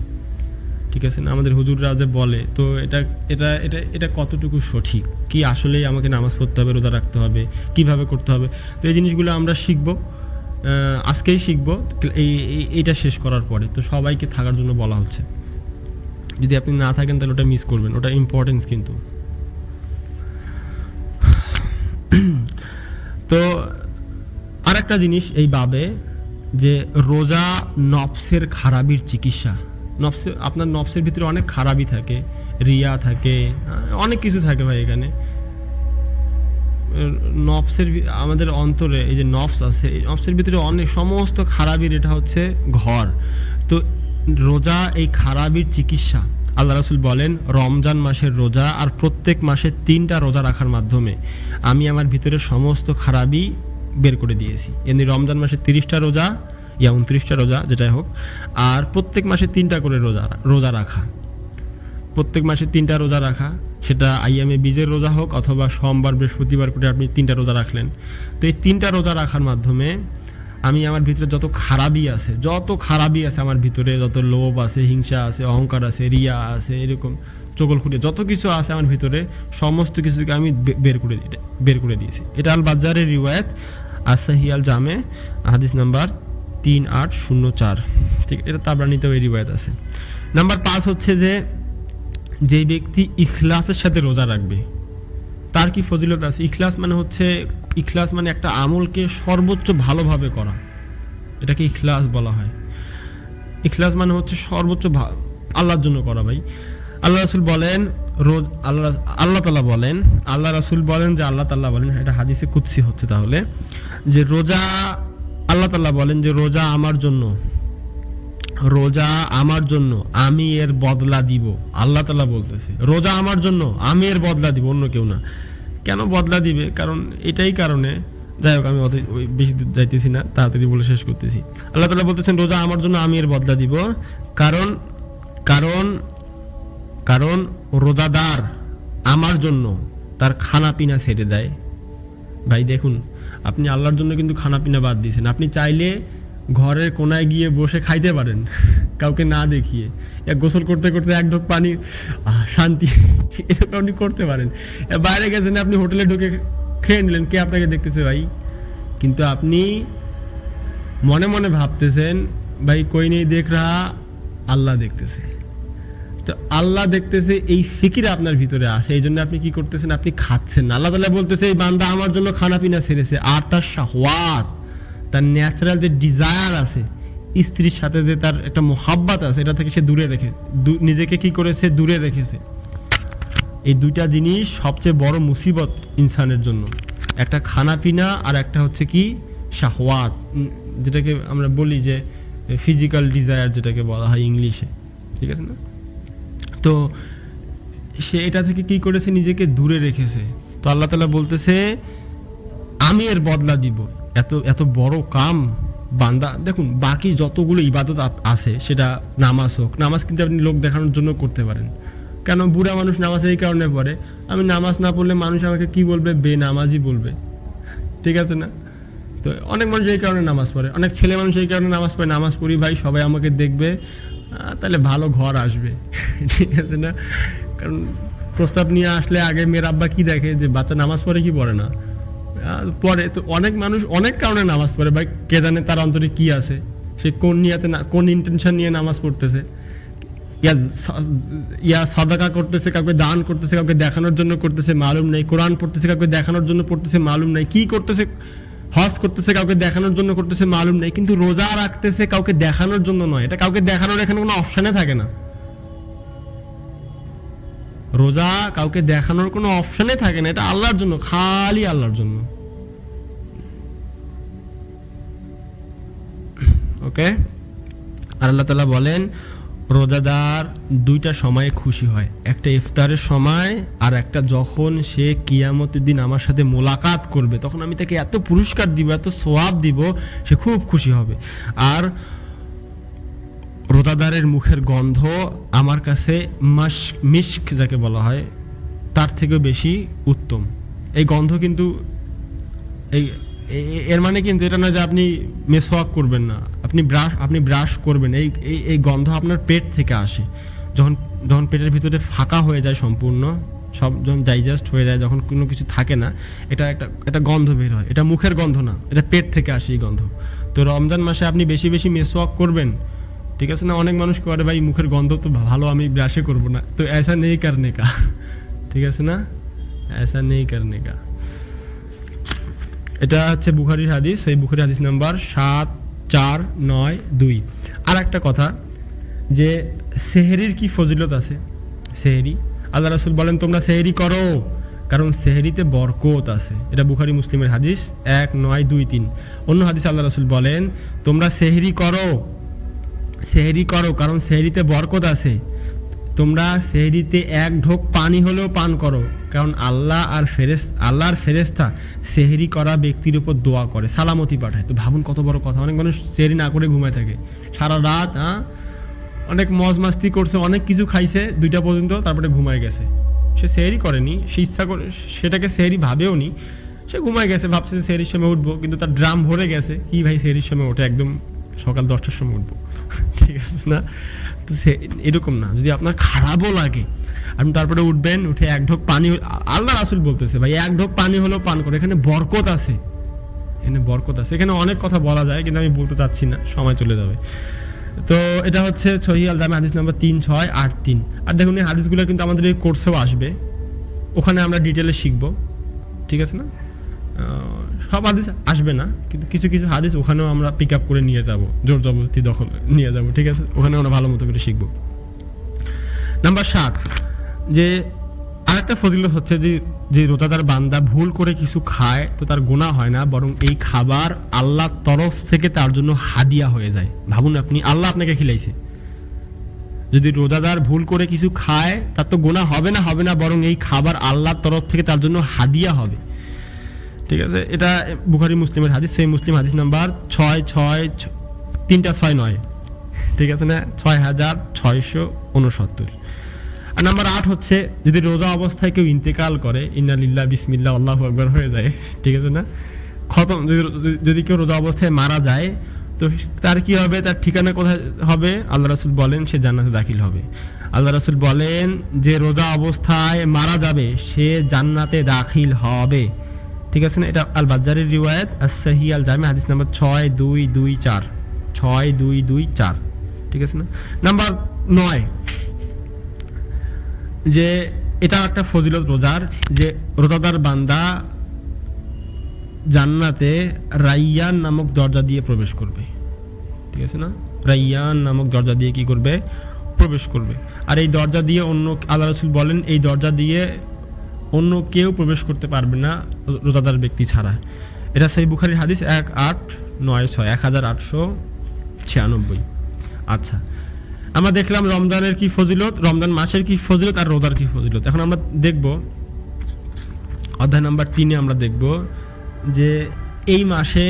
ঠিক আছে না, আমাদের হুজুররা যে বলে, তো এটা এটা এটা এটা কতটুকু সঠিক, কি আসলেই আমাকে নামাজ পড়তে হবে, রোজা রাখতে হবে, কিভাবে করতে হবে, তো এই জিনিসগুলো আমরা শিখবো, আজকেই শিখবো এইটা শেষ করার পরে। তো সবাইকে থাকার জন্য বলা হচ্ছে, যদি আপনি না থাকেন তাহলে ওটা মিস করবেন, ওটা ইম্পর্টেন্স কিন্তু। তো আরেকটা জিনিস এই বাবে যে রোজা নফসের খারাপির চিকিৎসা। আপনার নফসের ভিতরে অনেক খারাপি থাকে, রিয়া থাকে, অনেক কিছু থাকে ভাই। এখানে নফসের, আমাদের অন্তরে এই যে নফস আছে, এই নফসের ভিতরে অনেক সমস্ত খারাপির এটা হচ্ছে ঘর। তো রোজা এই খারাপির চিকিৎসা। আল্লাহ রাসূল বলেন রমজান মাসের রোজা আর প্রত্যেক মাসে 3টা রোজা রাখার মাধ্যমে আমি আমার ভিতরে সমস্ত খারাপি বের করে দিয়েছি। এমনি রমজান মাসে 30টা রোজা ইয়া 29টা রোজা যেটাই হোক, আর প্রত্যেক মাসে 3টা করে রোজা রাখা, প্রত্যেক মাসে 3টা রোজা রাখা, সেটা আইয়ামে বীজের রোজা হোক অথবা সোমবার বৃহস্পতিবার করে আপনি 3টা রোজা রাখলেন। তো এই 3টা রোজা রাখার মাধ্যমে আমি আমার ভিতরে যত খারাপি আছে আমার ভিতরে, যত লোভ আছে, হিংসা আছে, অহংকার আছে, রিয়া আছে, এরকম চগলখুঁটি যত কিছু আছে আমার ভিতরে, সমস্ত কিছুকে আমি বের করে দিয়েছি। এটা আল বাজ্জারের রিওয়ায়াত, আর সহিহ আল জামে হাদিস নাম্বার 3804, ঠিক, এটা তাবরানীতেও এই রিওয়ায়াত আছে। নাম্বার 5 হচ্ছে যে ব্যক্তি ইখলাসের সাথে রোজা রাখবে তার কি ফজিলত আছে। ইখলাস মানে একটা আমলকে সর্বোচ্চ ভালোভাবে করা, এটাকে ইখলাস বলা হয়। ইখলাস মানে হচ্ছে সর্বোচ্চ আল্লাহর জন্য করা ভাই। আল্লাহ রাসূল বলেন আল্লাহ তাআলা বলেন, আল্লাহ রাসূল বলেন যে আল্লাহ তাআলা বলেন, এটা হাদিসে কুদসি হচ্ছে তাহলে, যে রোজা, আল্লাহ তাআলা বলেন যে রোজা আমার জন্য আমি এর বদলা দিব। আল্লাহ তাআলা বলতেছে রোজা আমার জন্য আমি এর বদলা দিব, অন্য কেউ না। কেন বদলা দিবে? কারণ এটাই কারণে, যাই হোক আমি ওই বেশি দূর যাইতেছি না, তাড়াতাড়ি বলে শেষ করতেছি। আল্লাহ তাআলা বলতেছেন রোজা আমার জন্য আমি এর বদলা দিব, কারণ কারণ কারণ রোজাদার আমার জন্য তার খানা পিনা ছেড়ে দেয়। ভাই দেখুন, আপনি আল্লাহর জন্য কিন্তু খানা পিনা বাদ দিয়েছেন। আপনি চাইলে ঘরের কোনায় গিয়ে বসে খাইতে পারেন কাউকে না দেখিয়ে, গোসল করতে করতে এক ঢোক পানি, শান্তি, এসব আপনি করতে পারেন। বাইরে গেছেন, আপনি হোটেলে ঢুকে খেয়ে নিলেন, কে আপনাকে দেখতেছে ভাই? কিন্তু আপনি মনে মনে ভাবতেছেন ভাই কোই নেই দেখ রাহা, আল্লাহ দেখতেছে। তো আল্লাহ দেখতেছে এই ফিকির আপনার ভিতরে আসে, এই জন্য আপনি কি করতেছেন? আপনি খাচ্ছেন না। আল্লাহ তাআলা বলতেছে এই বান্দা আমার জন্য খানা পিনা ছেড়েছে, আর তার শাহওয়াত, তার ন্যাচারাল যে ডিজায়ার আছে, স্ত্রীর সাথে যে তার একটা মোহাব্বত আছে, এটা থেকে সে দূরে রেখে নিজেকে কি করেছে? দূরে রেখেছে। এই দুইটা জিনিস সবচেয়ে বড় মুসিবত ইনসানের জন্য, একটা খানা পিনা আর একটা হচ্ছে কি শাহওয়াত, যেটাকে আমরা বলি যে ফিজিক্যাল ডিজায়ার, যেটাকে বলা হয় ইংলিশে, ঠিক আছে না? তো সে এটা থেকে কি করেছে? নিজেকে দূরে রেখেছে। তো আল্লাহ তাআলা বলতেছে আমি এর বদলা দিব। এত এত বড় কাম বান্দা, দেখুন বাকি যতগুলো ইবাদত আছে, সেটা নামাজ হোক, নামাজ কিন্তু আপনি লোক দেখানোর জন্য করতে পারেন। কেন? বুড়া মানুষ নামাজ এই কারণে পড়ে, আমি নামাজ না পড়লে মানুষ আমাকে কি বলবে? বেনামাজি বলবে, ঠিক আছে না? তো অনেক মানুষ এই কারণে নামাজ পড়ে, অনেক ছেলে মানুষ এই কারণে নামাজ পড়ে, নামাজ পড়ি ভাই সবাই আমাকে দেখবে, তাহলে ভালো ঘর আসবে, ঠিক আছে না? কারণ প্রস্তাব নিয়ে আসলে আগে মেয়ের আব্বা কি দেখে? যে বাচ্চা নামাজ পড়ে কি পড়ে না পড়ে। তো অনেক মানুষ অনেক কারণে নামাজ পড়ে ভাই, কে জানে তার অন্তরে কি আছে, সে কোন নিয়াতে, কোন ইন্টেনশন নিয়ে নামাজ পড়তেছে। ইয়া সাদাকা করতেছে, কাউকে দান করতেছে, কাউকে দেখানোর জন্য করতেছে, মালুম নেই। কোরআন পড়তেছে, কাউকে দেখানোর জন্য পড়তেছে, মালুম নেই। কি করতেছে? হজ করতেছে, কাউকে দেখানোর জন্য করতেছে, মালুম নেই। কিন্তু রোজা রাখতেছে কাউকে দেখানোর জন্য নয়, এটা কাউকে দেখানোর এখানে কোনো অপশনে থাকে না। রোজা কাউকে দেখানোর কোনো অপশনে থাকে না, এটা আল্লাহর জন্য, খালি আল্লাহর জন্য। ওকে? আর আল্লাহ তাআলা বলেন রোজাদার দুইটা সময়ে খুশি হয়, একটা ইফতারের সময় আর একটা যখন সে কিয়ামতের দিন আমার সাথে মোলাকাত করবে, তখন আমি তাকে এত পুরস্কার দিব, এত সওয়াব দিব, সে খুব খুশি হবে। আর রোজাদারের মুখের গন্ধ আমার কাছে মিস্ক যাকে বলা হয় তার থেকেও বেশি উত্তম। এই গন্ধ কিন্তু এর মানে কিন্তু এটা না যে আপনি মেসওয়াক করবেন না, আপনি ব্রাশ করবেন। এই গন্ধ আপনার পেট থেকে আসে, যখন পেটের ভিতরে ফাঁকা হয়ে যায় সম্পূর্ণ, সব যখন ডাইজেস্ট হয়ে যায়, যখন কোনো কিছু থাকে না, এটা একটা গন্ধ বের হয়। এটা মুখের গন্ধ না, এটা পেট থেকে আসে এই গন্ধ। তো রমজান মাসে আপনি বেশি বেশি মেসওয়াক করবেন, ঠিক আছে না? অনেক মানুষ করে ভাই মুখের গন্ধ তো ভালো, আমি ব্রাশে করবো না। তো ऐसा नहीं करने का, ঠিক আছে না? ऐसा नहीं करने का। এটা হচ্ছে বুখারীর হাদিস, এই বুখারী হাদিস নাম্বার 7492। আর একটা কথা, যে সেহরির কি ফজিলত আছে। সেহরি, আল্লাহ রাসূল বলেন তোমরা সেহরি করো, কারণ সেহরিতে বরকত আছে। এটা বুখারী মুসলিমের হাদিস 1923। অন্য হাদিসে আল্লাহ রাসূল বলেন তোমরা সেহরি করো কারণ সেহরিতে বরকত আছে। তোমরা সেহরিতে এক ঢোক পানি হলেও পান করো, কারণ আল্লাহর ফেরেশতা সেহরি করা ব্যক্তির উপর দোয়া করে, সালামতি পাঠায়। তো ভাবুন কত বড় কথা। অনেক মানুষ সেহরি না করে ঘুমায় থাকে সারা রাত, অনেক মজ মাস্তি করছে, অনেক কিছু খাইছে 2টা পর্যন্ত, তারপরে ঘুমায় গেছে। সে সেহরি করেনি, সে ইচ্ছা করে সেটাকে সেহরি ভাবেও নি, সে ঘুমায় গেছে, ভাবছে সেহরির সময় উঠবো, কিন্তু তার ড্রাম ভরে গেছে। কি ভাই সেহরির সময় ওঠে একদম সকাল 10টার সময় উঠবো, ঠিক আছে না? তো এরকম না, যদি আপনার খারাপও লাগে আপনি তারপরে উঠবেন, উঠে এক ঢোক পানি, আল্লাহ রাসূল বলতেছে ভাই এক ঢোক পানি হলেও পান করে, এখানে বরকত আছে, এখানে অনেক কথা বলা যায়, কিন্তু আমি বলতে চাচ্ছি না, সময় চলে যাবে। তো এটা হচ্ছে সহিহ আল জামি হাদিস নাম্বার 3683। আর দেখুন এই হাদিসগুলো কিন্তু আমাদের এই কোর্সেও আসবে, ওখানে আমরা ডিটেইলে শিখবো, ঠিক আছে না? সব হাদিস আসবে না, কিন্তু কিছু কিছু হাদিস ওখানেও আমরা পিক আপ করে নিয়ে যাব, জোর জবরদস্তি দখল নিয়ে যাব, ঠিক আছে? ওখানে আমরা ভালো মতো করে শিখবো। নাম্বার 7, যে আরেকটা ফজিলত হচ্ছে যে রোজাদার বান্দা ভুল করে কিছু খায় তো তার গুনাহ হয় না, বরং এই খাবার আল্লাহর তরফ থেকে তার জন্য হাদিয়া হয়ে যায়। ভাবুন আপনি, আল্লাহ আপনাকে খিলাইছে, যদি রোজাদার ভুল করে কিছু খায় তার তো গুনাহ হবে না, বরং এই খাবার আল্লাহর তরফ থেকে তার জন্য হাদিয়া হবে। ঠিক আছে, এটা বুখারী মুসলিমের হাদিস, সেই মুসলিম হাদিস নাম্বার 369, ঠিক আছে না, 6669। আর নাম্বার 8 হচ্ছে যদি রোজা অবস্থায় কেউ ইন্তেকাল করে, ইন্না লিল্লাহি বিসমিল্লাহ আল্লাহু আকবার হয়ে যায়, ঠিক আছে না, খতম। যদি কেউ রোজা অবস্থায় মারা যায় তো তার কি হবে, তার ঠিকানা কোথায় হবে? আল্লাহ রাসূল বলেন সে জান্নাতে দাখিল হবে। আল্লাহ রাসূল বলেন যে রোজা অবস্থায় মারা যাবে সে জান্নাতে দাখিল হবে, ঠিক আছে না। এটা আল বাজ্জারির রিওয়ায়াত, as-সাহিহ আল জামি হাদিস নাম্বার 6224, ঠিক আছে না। নাম্বার 9, যে এটা একটা ফজিলত রোজার, যে রোজাদার বান্দা জান্নাতে রাইয়ান নামক দরজা দিয়ে প্রবেশ করবে, ঠিক আছে না, রাইয়ান নামক দরজা দিয়ে কি করবে? প্রবেশ করবে। আর এই দরজা দিয়ে আল্লাহ রাসূল বলেন এই দরজা দিয়ে অন্য কেউ প্রবেশ করতে পারবে না রোজাদার ব্যক্তি ছাড়া। এটা সহিহ বুখারীর হাদিস 1896। আচ্ছা, আমরা দেখলাম রমজানের কি ফজিলত, রমজান মাসের কি ফজিলত, আর রোজার কি ফজিলত। এখন আমরা দেখব অধ্যায় নাম্বার 3 আমরা দেখব যে এই মাসে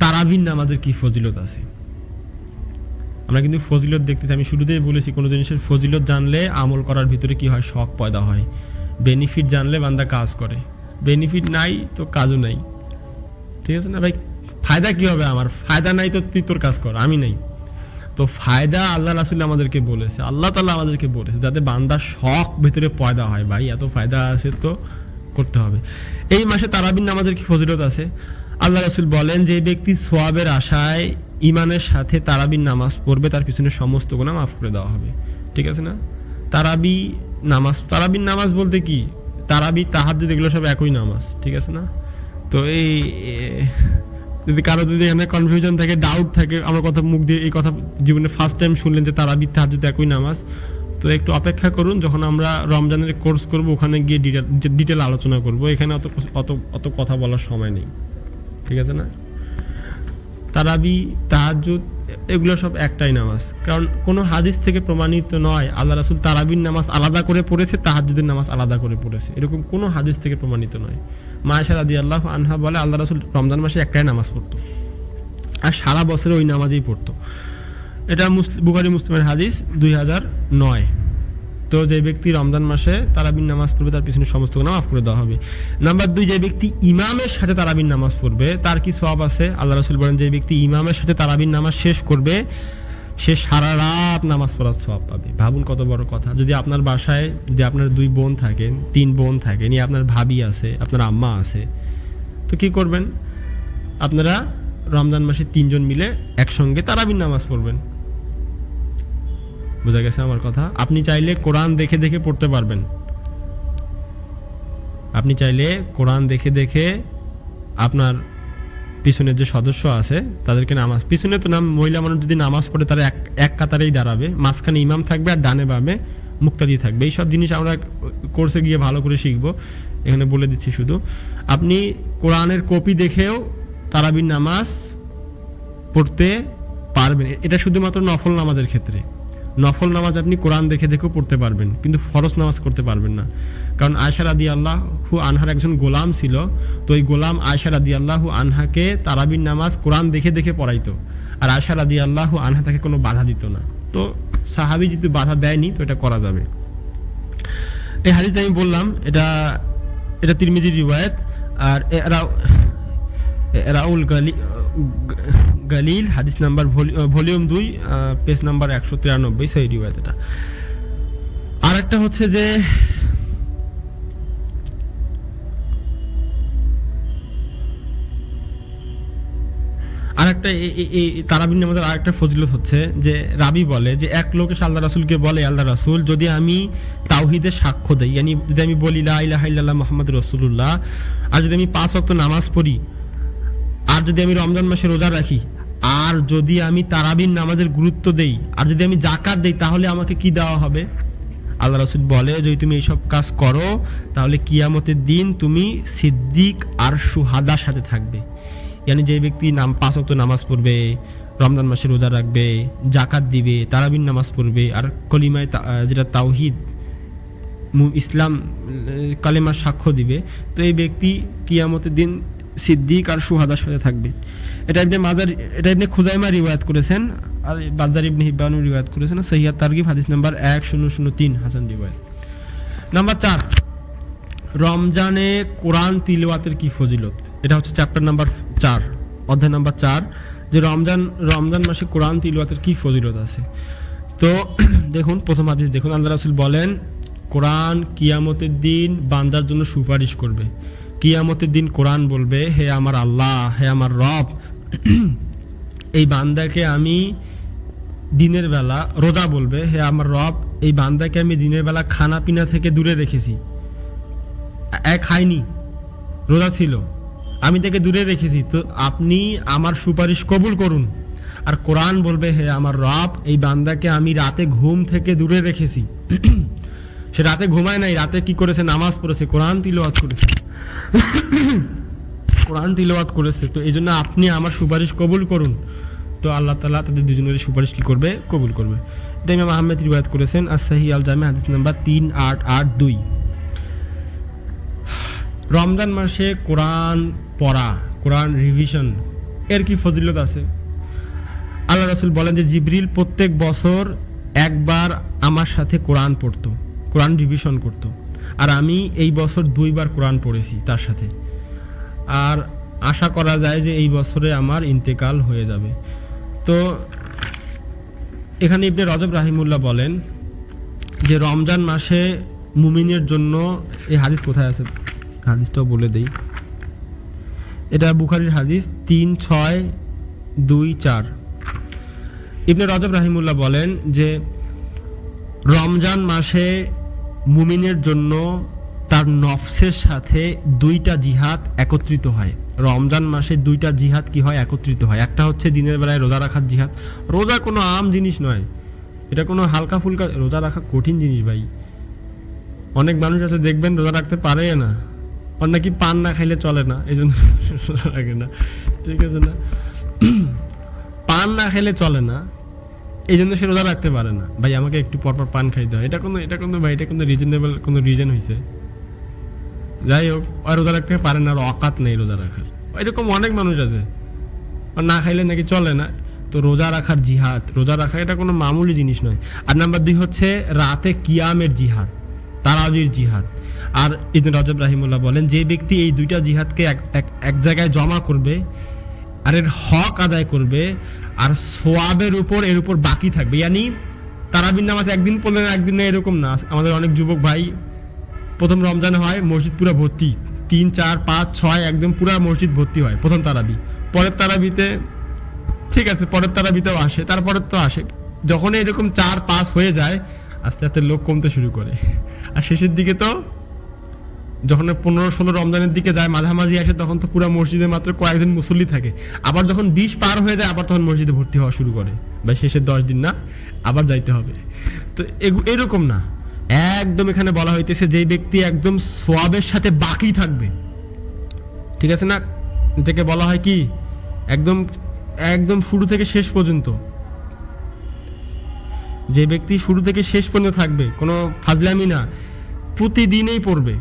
তারাবির নামাজের কি ফজিলত আছে। আমরা কিন্তু ফজিলত দেখতেছি, আমি শুরুতেই বলেছি কোন জিনিসের ফজিলত জানলে আমল করার ভিতরে কি হয়, শখ পয়দা হয়। বেনিফিট জানলে বান্দা কাজ করে, বেনিফিট নাই তো কাজও নাই, ঠিক আছে না ভাই। ফায়দা কি হবে আমার? ফায়দা নাই তো তুই তোর কাজ কর, আমি নাই তো। ফায়দা আল্লাহ রাসূল আমাদেরকে বলেছে, আল্লাহ তাআলা আমাদেরকে বলেছে যাতে বান্দা শখ ভিতরে পয়দা হয়। ভাই এত ফায়দা আছে তো করতে হবে। এই মাসে তারাবির নামাজের কি ফজিলত আছে? আল্লাহ রাসূল বলেন যে ব্যক্তি সওয়াবের আশায় ঈমানের সাথে তারাবির নামাজ পড়বে তার পিছনে সমস্ত গুনাহ মাফ করে দেওয়া হবে, ঠিক আছে না। তারাবির নামাজ বলতে কি, তারাবি তাহাজ্জুদ এগুলো সব একই নামাজ, ঠিক আছে না। তো এই যদি কারো যদি এখানে কনফিউশন থাকে, ডাউট থাকে, আমার কথা মুখ দিয়ে এই কথা জীবনে ফার্স্ট টাইম শুনলেন যে তারাবি তাহাজ্জুদ একই নামাজ, তো একটু অপেক্ষা করুন, যখন আমরা রমজানের কোর্স করব ওখানে গিয়ে ডিটেল আলোচনা করব। এখানে অত কথা বলার সময় নেই, ঠিক আছে না। তারাবি তাহাজ্জুদ এগুলো সব একটাই নামাজ, কারণ কোনো হাদিস থেকে প্রমাণিত নয় আল্লাহ রাসূল তারাবির নামাজ আলাদা করে পড়েছে, তাহাজ্জুদের নামাজ আলাদা করে পড়েছে, এরকম কোনো হাদিস থেকে প্রমাণিত নয়। মা আয়েশা রাদিয়াল্লাহু আনহা বলে আল্লাহ রাসূল রমজান মাসে একটাই নামাজ পড়তো আর সারা বছর ওই নামাজই পড়তো। এটা বুখারী মুসলিমের হাদিস 2009। তো যে ব্যক্তি রমজান মাসে তারাবির নামাজ পড়বে তার পিছনে সমস্ত গুনাহ মাফ করে দেওয়া হবে। নাম্বার 2, যে ব্যক্তি ইমামের সাথে তারাবির নামাজ পড়বে তার কি সওয়াব আছে? আল্লাহ রাসূল বলেন যে ব্যক্তি ইমামের সাথে তারাবির নামাজ শেষ করবে সে সারা রাত নামাজ পড়ার সওয়াব পাবে। ভাবুন কত বড় কথা। যদি আপনার বাসায় যদি আপনার 2 বোন থাকেন, 3 বোন থাকেন, আপনার ভাবি আছে, আপনার আম্মা আছে, তো কি করবেন? আপনারা রমজান মাসে 3 জন মিলে একসঙ্গে তারাবির নামাজ পড়বেন। বুঝা গেছে আমার কথা? আপনি চাইলে কোরআন দেখে দেখে পড়তে পারবেন, আপনি চাইলে কোরআন দেখে দেখে আপনার পিছনের যে সদস্য আছে তাদেরকে নামাজ, পিছনে তো মহিলা মানুষ যদি নামাজ পড়ে তারা এক কাতারেই দাঁড়াবে, মাঝখানে ইমাম থাকবে আর ডানে বামে মুক্তাদি থাকবে। এইসব জিনিস আমরা কোর্সে গিয়ে ভালো করে শিখবো, এখানে বলে দিচ্ছি শুধু। আপনি কোরআনের কপি দেখেও তারাবির নামাজ পড়তে পারবেন। এটা শুধুমাত্র নফল নামাজের ক্ষেত্রে। নফল নামাজ আপনি কোরআন দেখে দেখেও পড়তে পারবেন, কিন্তু ফরজ নামাজ করতে পারবেন না। কারণ আয়েশা রাদিয়াল্লাহু আনহার একজন গোলাম ছিল, তো এই গোলাম আয়েশা রাদিয়াল্লাহু আনহাকে তারাবির নামাজ কোরআন দেখে দেখে পড়াইতো, আর আয়েশা রাদিয়াল্লাহু আনহা তাকে কোনো বাধা দিত না। তো সাহাবী যদি বাধা দেয়নি তো এটা করা যাবে। এই হাদিস আমি বললাম এটা তিরমিজির রিওয়ায়াত। আর রাউল গালিল হাদিস নাম্বার ভলিউম 2 পেজ নাম্বার 193 সেই রিওয়ায়াত। এটা আরেকটা হচ্ছে যে আরেকটা এই তারাবির নামাজের আরেকটা ফজিলত হচ্ছে যে রাবি বলে যে এক লোক এসে আল্লাহ রাসূলকে বলে, আল্লাহ রাসূল যদি আমি তাওহীদের সাক্ষ্য দেই, yani যদি আমি বলি লা ইলাহা ইল্লাল্লাহ মুহাম্মাদুর রাসূলুল্লাহ, আর যদি আমি 5 ওয়াক্ত নামাজ পড়ি, আর যদি আমি রমজান মাসে রোজা রাখি, আর যদি আমি তারাবির নামাজের গুরুত্ব দেই, আর যদি আমি যাকাত দেই, তাহলে আমাকে কি দেওয়া হবে? আল্লাহ রাসূল বলে যদি তুমি এইসব কাজ করো তাহলে কিয়ামতের দিন তুমি সিদ্দিক আর শুহাদার সাথে থাকবে। yani যে ব্যক্তি 5 ওয়াক্ত নামাজ পড়বে, রমজান মাসে রোজা রাখবে, জাকাত দিবে, তারাবির নামাজ পড়বে, আর কলিমায় যেটা তাওহীদ ইসলাম কালেমার সাক্ষ্য দিবে, তো এই ব্যক্তি কিয়ামতের দিন সিদ্দিক আর শুহাদার সাথে থাকবে। এটা ইবনে খুজাইমা রিওয়ায়াত করেছেন, আর বাজ্জার ইবনে হিব্বান রিওয়ায়াত করেছেন। সহিহ তারগিব হাদিস নাম্বার 1003 হাসান রিওয়ায়াত। নাম্বার 4, রমজানে কোরআন তিলাওয়াতের কি ফজিলত। এটা হচ্ছে চ্যাপ্টার নাম্বার 4, অধ্যায় নাম্বার 4, যে রমজান মাসে কোরআন তিলাওয়াতের কি ফজিলত আছে। তো দেখুন, প্রথম হাদিস দেখুন, আল্লাহ রাসূল বলেন কোরআন কিয়ামতের দিন বান্দার জন্য সুপারিশ করবে। কিয়ামতের দিন কোরআন বলবে, হে আমার আল্লাহ, হে আমার রব, এই বান্দাকে আমি দিনের বেলা, রোজা বলবে, হে আমার রব, এই বান্দাকে আমি দিনের বেলা খানা পিনা থেকে দূরে রেখেছি, খাইনি, রোজা ছিল, আমি তাকে দূরে রেখেছি, তো আপনি আমার সুপারিশ কবুল করুন। আর কোরআন বলবে, হে আমার রব, এই বান্দাকে আমি রাতে ঘুম থেকে দূরে রেখেছি, সে রাতে ঘুমায় নাই, রাতে কি করেছে, নামাজ পড়েছে, কোরআন তিলাওয়াত করেছে, কোরআন তিলাওয়াত করেছে, তো এই জন্য আপনি আমার সুপারিশ কবুল করুন। তো আল্লাহ তাআলা তাদের দুজনের সুপারিশ কি করবে, কবুল করবে। এটা ইমাম আহমেদ রিওয়ায়াত করেছেন, as-Sahih al-Jami' হাদিস নাম্বার 3882। রমজান মাসে কোরআন পড়া, কোরআন রিভিশন এর কি ফজিলত আছে। আল্লাহ রাসূল বলেন যে জিবরিল প্রত্যেক বছর একবার আমার সাথে কোরআন পড়তো, কোরআন রিভিশন করত, আর আমি এই বছর 2 বার কোরআন পড়েছি তার সাথে, আর আশা করা যায় যে এই বছরে আমার ইন্তেকাল হয়ে যাবে। তো এখানে ইবনে রজব রাহিমাহুল্লাহ বলেন যে রমজান মাসে মুমিনের জন্য, এই হাদিস কোথায় আছে, হাদিসটাও বলে দেই, এটা বুখারীর হাদিস 3624। ইবনে রজব রাহিমাহুল্লাহ বলেন যে রমজান মাসে মুমিনের জন্য তার নফসের সাথে 2টা জিহাদ একত্রিত হয়। রমজান মাসে 2টা জিহাদ কি হয়, একত্রিত হয়। একটা হচ্ছে দিনের বেলায় রোজা রাখার জিহাদ। রোজা কোনো আম জিনিস নয়, এটা কোনো হালকা ফুলকা, রোজা রাখা কঠিন জিনিস ভাই। অনেক মানুষ আছে দেখবেন রোজা রাখতে পারে না, আর নাকি পান না খাইলে চলে না, এই জন্য রোজা রাখে না, ঠিক আছে না, পান না খাইলে চলে না, এই জন্য সে রোজা রাখতে পারে না। ভাই আমাকে একটু পরপর পান খাইতে হয়, এটা কোনো রিজনেবল কোনো রিজন হয়েছে? যাই হোক, আর রোজা রাখতে পারে না, আর অকাত নেই রোজা রাখার, এরকম অনেক মানুষ আছে, আর না খাইলে নাকি চলে না। তো রোজা রাখার জিহাদ, রোজা রাখা এটা কোনো মামুলি জিনিস নয়। আর নাম্বার 2 হচ্ছে রাতে কিয়ামের জিহাদ, তারাবির জিহাদ। আর ইবনে রজব রাহিমাহুল্লাহ বলেন যে ব্যক্তি এই 2টা জিহাদকে এক জায়গায় জমা করবে আর এর হক আদায় করবে, আর সোয়াবের উপর এর উপর বাকি থাকবে, ইয়ানি তারাবির নামাজ একদিন পড়লেন একদিন না, এরকম না। আমাদের অনেক যুবক ভাই প্রথম রমজানে হয় মসজিদ পুরো ভর্তি, 3, 4, 5, 6 একদম পুরো মসজিদ ভর্তি হয় প্রথম তারাবি, পরের তারাবিতে ঠিক আছে, পরের তারাবিতেও আসে, তারপরের তো আসে। যখন এরকম 4, 5 হয়ে যায় আস্তে আস্তে লোক কমতে শুরু করে, আর শেষের দিকে তো যখন 15-16 রমজানের দিকে যায়, মাঝামাঝি আসে, তখন তো পুরো মসজিদে মাত্র কয়েকজন মুসল্লি থাকে। আবার যখন 20 পার হয়ে যায় আবার তখন মসজিদে ভর্তি হওয়া শুরু করে, ভাই শেষের 10 দিন না, আবার যাইতে হবে। তো এরকম না, একদম এখানে বলা হইতেছে যে ব্যক্তি একদম সোয়াবের সাথে বাকি থাকবে, ঠিক আছে না, এটাকে বলা হয় কি একদম শুরু থেকে শেষ পর্যন্ত, যে ব্যক্তি শুরু থেকে শেষ পর্যন্ত থাকবে, কোনো ফাজলামি না, প্রতিদিনই পড়বে,